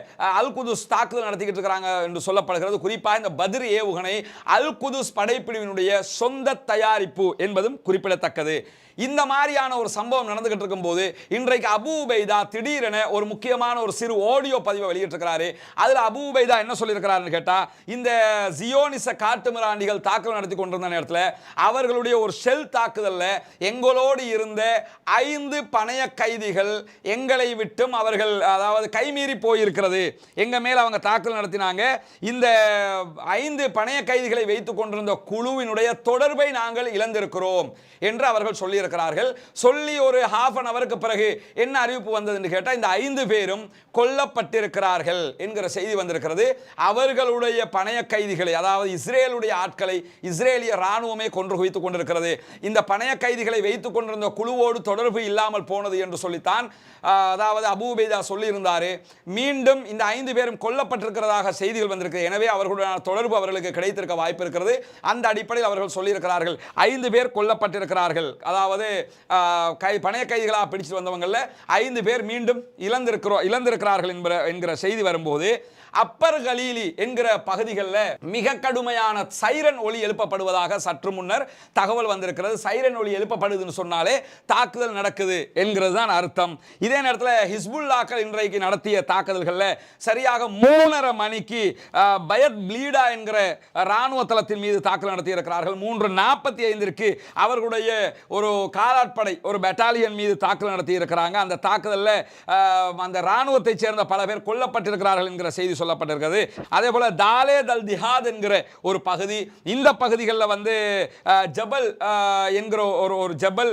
அல் குதுஸ் தாக்குதல் நடத்திக்கிட்டு இருக்கிறாங்க என்று சொல்லப்படுகிறது. குறிப்பாக இந்த பத்ர் ஏவுகணை அல் குதுஸ் படைப்பிரிவினுடைய சொந்த தயாரிப்பு என்பதும் குறிப்பிடத்தக்கது. இந்த மாதிரியான ஒரு சம்பவம் நடந்துகிட்டு இருக்கும்போது இன்றைக்கு அபு உபைதா திடீரென ஒரு முக்கியமான ஒரு சிறு ஆடியோ பதிவை வெளியிட்டிருக்கிறாரு. அதில் அபு உபைதா என்ன சொல்லியிருக்கிறாருன்னு கேட்டால், இந்த ஜியோனிச காட்டுமிராண்டிகள் தாக்குதல் நடத்தி கொண்டிருந்த நேரத்தில் அவர்களுடைய ஒரு ஷெல் தாக்குதல் தாக்குதல்ல எங்களோடு இருந்த 5 பணைய கைதிகள் எங்களை விட்டும் அவர்கள் அதாவது கைமீறி போயிருக்கிறது. எங்க மேல அவங்க தாக்குதல் நடத்தினாங்க. இந்த 5 பணைய கைதிகளை வைத்துக் கொண்டிருந்த குழுவினுடைய தொடர்பை நாங்கள் இழந்திருக்கிறோம் என்று அவர்கள் சொல்லியிருக்கிறார்கள். சொல்லி ஒரு ஹாஃப் அன் அவருக்கு பிறகு என்ன அறிவிப்பு வந்தது என்று கேட்டால் இந்த 5 பேரும் கொல்லப்பட்டிருக்கிறார்கள் என்கிற செய்தி வந்திருக்கிறது. அவர்களுடைய பணைய கைதிகளை அதாவது இஸ்ரேலுடைய ஆட்களை இஸ்ரேலிய ராணுவமே கொன்று குவித்துக் கொண்டிருக்கிறது. இந்த பணைய கைதிகளை வைத்துக் கொண்டிருந்த குழுவோடு தொடர்பு இல்லாமல் போனது என்று சொல்லித்தான் அதாவது அபூ உபைதா சொல்லியிருந்தாரு. மீண்டும் இந்த 5 பேரும் கொல்லப்பட்டிருக்கிறதாக செய்திகள் வந்திருக்கு. எனவே அவர்களுடைய தொடர்பு அவர்களுக்கு கிடைத்திருக்க வாய்ப்பு இருக்கிறது. அந்த அடிப்படையில் அவர்கள் சொல்லியிருக்கிறார்கள் 5 பேர் கொல்லப்பட்டிருக்கிறார்கள். அதாவது பணைய கைதிகளாக பிடிச்சு வந்தவங்கள 5 பேர் மீண்டும் இழந்திருக்கிறார்கள் என்கிற செய்தி வரும்போது அப்பர் கலீலி என்கிற பகுதிகளில் மிக கடுமையான சைரன் ஒலி எழுப்பப்படுவதாக சற்று முன்னர் தகவல் வந்திருக்கிறது. சைரன் ஒலி எழுப்பப்படுதுன்னு சொன்னாலே தாக்குதல் நடக்குது என்கிறது தான் அர்த்தம். இதே நேரத்தில் ஹிஸ்புல்லாக்கள் இன்றைக்கு நடத்திய தாக்குதல்களில் சரியாக 3:30 மணிக்கு பயத் பிளீடா என்கிற ராணுவ தளத்தின் மீது தாக்குதல் நடத்தியிருக்கிறார்கள். 3:45 அவர்களுடைய ஒரு காலாட்படை ஒரு பெட்டாலியன் மீது தாக்குதல் நடத்தி இருக்கிறாங்க. அந்த தாக்குதலில் அந்த ராணுவத்தை சேர்ந்த பல பேர் கொல்லப்பட்டிருக்கிறார்கள் என்கிற செய்தி சொல்லப்பட்டிருக்கிறது. அதே போல தாலே தல் திஹாத் என்கிற ஒரு பகுதி, இந்த பகுதிகளில் வந்து ஜபல் என்கிற ஒரு ஜபல்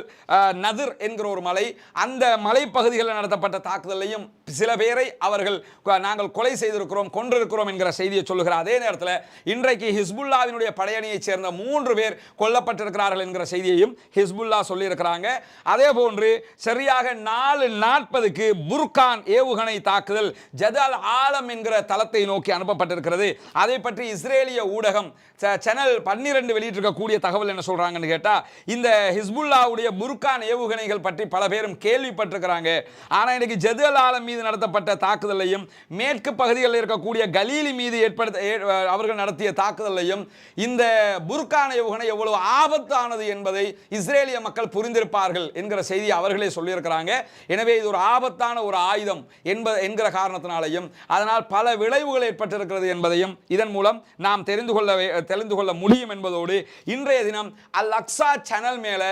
நதிர் என்கிற ஒரு மலை, அந்த மலை பகுதிகளில் நடத்தப்பட்ட தாக்குதலையும் சில பேரை அவர்கள் நாங்கள் கொலை செய்திருக்கிறோம் கொன்றிருக்கிறோம் என்கிற செய்தியை சொல்லுகிறார். அதே நேரத்தில் இன்றைக்கு ஹிஸ்புல்லாவினுடைய படையணியைச் சேர்ந்த 3 பேர் கொல்லப்பட்டிருக்கிறார்கள் என்கிற செய்தியையும் ஹிஸ்புல்லா சொல்லியிருக்கிறாங்க. அதே போன்று சரியாக 4:40 புர்கான் ஏவுகணை தாக்குதல் ஜதல் ஆலம் என்கிற தளத்தை நோக்கி அனுப்பப்பட்டிருக்கிறது. அதை பற்றி இஸ்ரேலிய ஊடகம் சேனல் 12 வெளியிட்டிருக்கக்கூடிய தகவல் என்ன சொல்றாங்கன்னு கேட்டா, இந்த ஹிஸ்புல்லாவுடைய புர்கான் ஏவுகணைகள் பற்றி பல பேரும் கேள்விப்பட்டிருக்கிறாங்க. ஆனா இன்னைக்கு ஜதல் ஆலம் மீது நடத்தப்பட்ட தாக்குதலையும் மேற்கு பகுதிகளில் இருக்கக்கூடிய கலீலி மீது அவர்கள் நடத்திய தாக்குதலையும் இந்த புர்கான் ஏவுகணை எவ்வளவு ஆபத்தானது என்பதை இஸ்ரேலிய மக்கள் புரிந்திருப்பார்கள் என்கிற செய்தி அவர்களே சொல்லியிருக்கிறாங்க. எனவே இது ஒரு ஆபத்தான ஒரு ஆயுதம் என்கிற காரணத்தினாலையும் அதனால் பல விளைவுகள் ஏற்பட்டிருக்கிறது என்பதையும் இதன் மூலம் நாம் தெரிந்து கொள்ள முடியும் என்பதோடு இன்றைய தினம் அல் அக்ஸா சேனல் மேல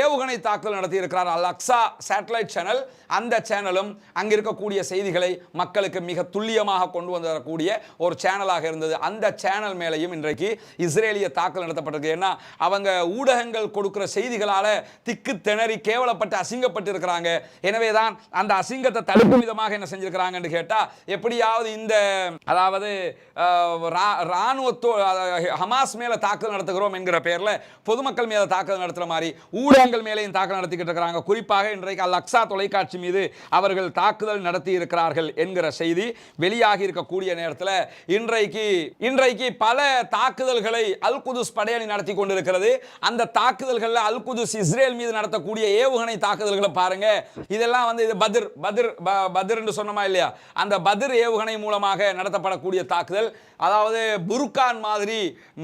ஏவுகணை தாக்குதல் நடத்தி இருக்கிறார். அல் அக்ஸா சேட்டலைட் சேனல், அந்த சேனலும் அங்க இருக்கக்கூடிய செய்திகளை மக்களுக்கு மிக துல்லியமாக கொண்டு வரக்கூடிய ஒரு சேனலாக இருந்தது. அந்த சேனல் மேலையும் இன்றைக்கு இஸ்ரேலிய தாக்குதல் நடத்தப்பட்டிருக்கு. ஏன்னா அவங்க ஊடகங்கள் கொடுக்கிற செய்திகளால திக்கு திணறி கேவலப்பட்டு அசிங்கப்பட்டு இருக்கிறாங்க. எனவேதான் அந்த அசிங்கத்தை தடுக்கும் விதமாக என்ன செஞ்சிருக்கிறாங்க என்று கேட்டா, எப்படியாவது இந்த அதாவது ராணுவத்தோ ஹமாஸ் மேல தாக்குதல் நடத்துகிறோம் என்கிற பெயர்ல பொதுமக்கள் மேல தாக்குதல் நடத்துற மாதிரி ஊடகங்கள் மேலேயும் தாக்குதல் நடத்திக்கிட்டு இருக்கிறாங்க. குறிப்பாக இன்றைக்கு அல் அக்ஸா தொலைக்காட்சி மீது அவர்கள் தாக்குதல் நடத்தி இருக்கிறார்கள் என்கிற செய்தி வெளியாகி இருக்கக்கூடிய நேரத்தில் இன்றைக்கு பல தாக்குதல்களை அல் குதுஸ் படையணி நடத்தி கொண்டிருக்கிறது. அந்த தாக்குதல்கள் அல் குதுஸ் இஸ்ரேல் மீது நடத்தக்கூடிய ஏவுகணை தாக்குதல்களை பாருங்க. இதெல்லாம் வந்து இது பத்ர் என்று சொன்னமா இல்லையா, அந்த பத்ர் ஏவுகணை மூலமாக நடத்தப்படக்கூடிய தாக்குதல். அதாவது புர்கான் மாதிரி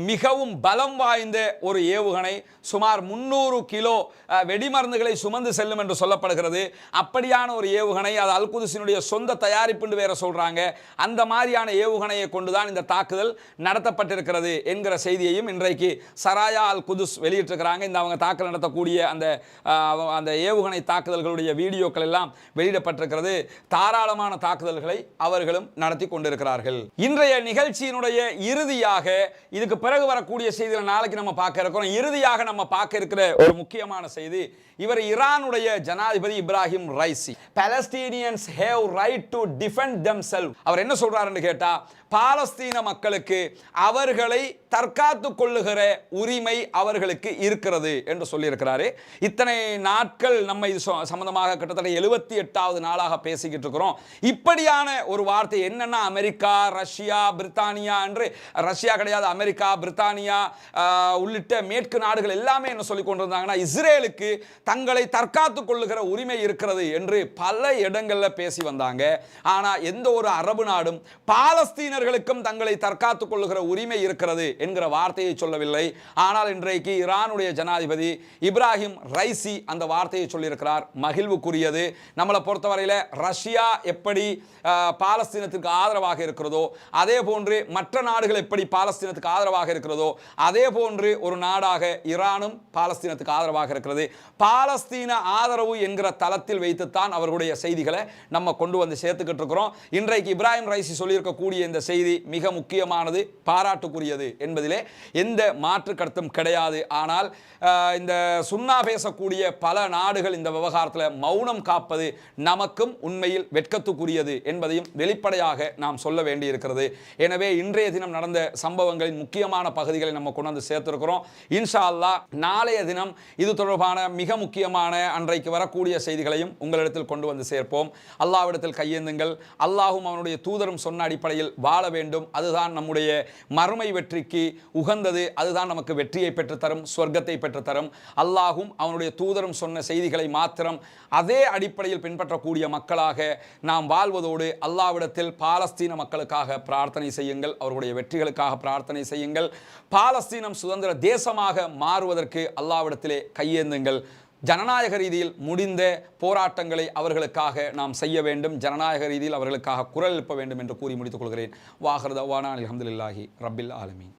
மிகவும் பலம் வாய்ந்த ஒரு ஏவுகணை, சுமார் 300 கிலோ வெடிமருந்துகளை சுமந்து செல்லும் என்று சொல்லப்படுகிறது. அப்படியான ஒரு ஏவுகணை, அது அல் குதுஸினுடைய சொந்த தயாரிப்பு என்று வேற சொல்றாங்க. அந்த மாதிரியான ஏவுகணையை கொண்டுதான் இந்த தாக்குதல் நடத்தப்பட்டிருக்கிறது என்கிற செய்தியையும் இன்றைக்கு சராயா அல் குதுஸ் வெளியிட்டிருக்கிறாங்க. இந்த அவங்க தாக்குதல் நடத்தக்கூடிய அந்த ஏவுகணை தாக்குதல்களுடைய வீடியோக்கள் எல்லாம் வெளியிடப்பட்டிருக்கிறது. தாராளமான தாக்குதல்களை அவர்களும் நடத்தி கொண்டிருக்கிறார்கள். இன்றைய நிகழ்ச்சியினுடைய இறுதியாக, இதுக்கு பிறகு வரக்கூடிய செய்திகளை நாளைக்கு நம்ம பார்க்க இருக்கிறோம். இறுதியாக நம்ம பார்க்க இருக்கிற ஒரு முக்கியமான செய்தி, இவர் ஈரானுடைய ஜனாதிபதி Ebrahim Raisi. Palestinians have right to defend themselves. அவர் என்ன சொல்றாருன்னு கேட்டா, பாலஸ்தீன மக்களுக்கு அவர்களை தற்காத்துக் கொள்ளுகிற உரிமை அவர்களுக்கு இருக்கிறது என்று சொல்லியிருக்கிறாரு. இத்தனை நாட்கள் நம்ம இது சம்பந்தமாக கிட்டத்தட்ட 78வது நாளாக பேசிக்கிட்டு இருக்கிறோம். இப்படியான ஒரு வார்த்தை என்னன்னா, அமெரிக்கா, ரஷ்யா, பிரித்தானியா என்று, ரஷ்யா கிடையாது, அமெரிக்கா, பிரித்தானியா உள்ளிட்ட மேற்கு நாடுகள் எல்லாமே என்ன சொல்லி கொண்டிருந்தாங்கன்னா, இஸ்ரேலுக்கு தங்களை தற்காத்துக் கொள்ளுகிற உரிமை இருக்கிறது என்று பல இடங்களில் பேசி வந்தாங்க. ஆனால் எந்த ஒரு அரபு நாடும் பாலஸ்தீனர்களுக்கும் தங்களை தற்காத்துக் கொள்ளுகிற உரிமை இருக்கிறது என்கிற வார்த்தையை சொல்லவில்லை. ஆனால் இன்றைக்கு ஈரானுடைய ஜனாதிபதி இப்ராஹிம் ரைசி அந்த வார்த்தையை சொல்லியிருக்கிறார். மகிழ்வுக்குரியது. நம்மளை பொறுத்தவரையில் ரஷ்யா எப்படி பாலஸ்தீனத்துக்கு ஆதரவாக இருக்கிறதோ, அதே போன்று மற்ற நாடுகள் எப்படி பாலஸ்தீனத்துக்கு ஆதரவாக இருக்கிறதோ, அதே போன்று ஒரு நாடாக ஈரானும் பாலஸ்தீனத்துக்கு ஆதரவாக இருக்கிறது. பாலஸ்தீன ஆதரவு என்கிற தளத்தில் வைத்துத்தான் அவர்களுடைய செய்திகளை நம்ம கொண்டு வந்து சேர்த்துக்கிட்டு இருக்கிறோம். இன்றைக்கு இப்ராஹிம் ரைசி சொல்லியிருக்கக்கூடிய இந்த செய்தி மிக முக்கியமானது, பாராட்டுக்குரியது என்பதிலே எந்த மாற்று கருத்தும் கிடையாது. ஆனால் இந்த சுன்னா பேசக்கூடிய பல நாடுகள் இந்த விவகாரத்தில் மௌனம் காப்பது நமக்கும் உண்மையில் வெட்கத்துக்குரியது என்பதையும் வெளிப்படையாக நாம் சொல்ல வேண்டியிருக்கிறது. எனவே இன்றைய தினம் நடந்த சம்பவங்களின் முக்கியமான பகுதிகளை நம்ம கொண்டு வந்து சேர்த்திருக்கிறோம். இன்ஷா அல்லாஹ் நாளைய தினம் இது தொடர்பான மிக முக்கியமான அன்றைக்கு வரக்கூடிய செய்திகளையும் உங்களிடத்தில் கொண்டு வந்து சேர்ப்போம். அல்லாஹ்விடத்தில் கையேந்துங்கள். அல்லாஹும் அவனுடைய தூதரும் சொன்ன அடிப்படையில் வாழ வேண்டும். அதுதான் நம்முடைய மறுமை வெற்றிக்கு உகந்தது. அதுதான் நமக்கு வெற்றியை பெற்றுத்தரும், சொர்க்கத்தை பெற்றுத்தரும். அல்லாஹும் அவனுடைய தூதரும் சொன்ன செய்திகளை மாத்திரம் அதே அடிப்படையில் பின்பற்றக்கூடிய மக்களாக நாம் வாழ்வதோடு அல்லாஹ்விடத்தில் பாலஸ்தீன மக்களுக்காக பிரார்த்தனை செய்யுங்கள். அவர்களுடைய வெற்றிகளுக்காக பிரார்த்தனை செய்யுங்கள். பாலஸ்தீனம் சுதந்திர தேசமாக மாறுவதற்கு அல்லாஹ்விடத்திலே கையேந்துங்கள். ஜனநாயக ரீதியில் முடிந்த போராட்டங்களை அவர்களுக்காக நாம் செய்ய வேண்டும். ஜனநாயக ரீதியில் அவர்களுக்காக குரல் எழுப்ப வேண்டும் என்று கூறி முடித்துக் கொள்கிறேன். வாஹிர் தஅவானா அல்ஹம்துலில்லாஹி ரப்பில் ஆலமீன்.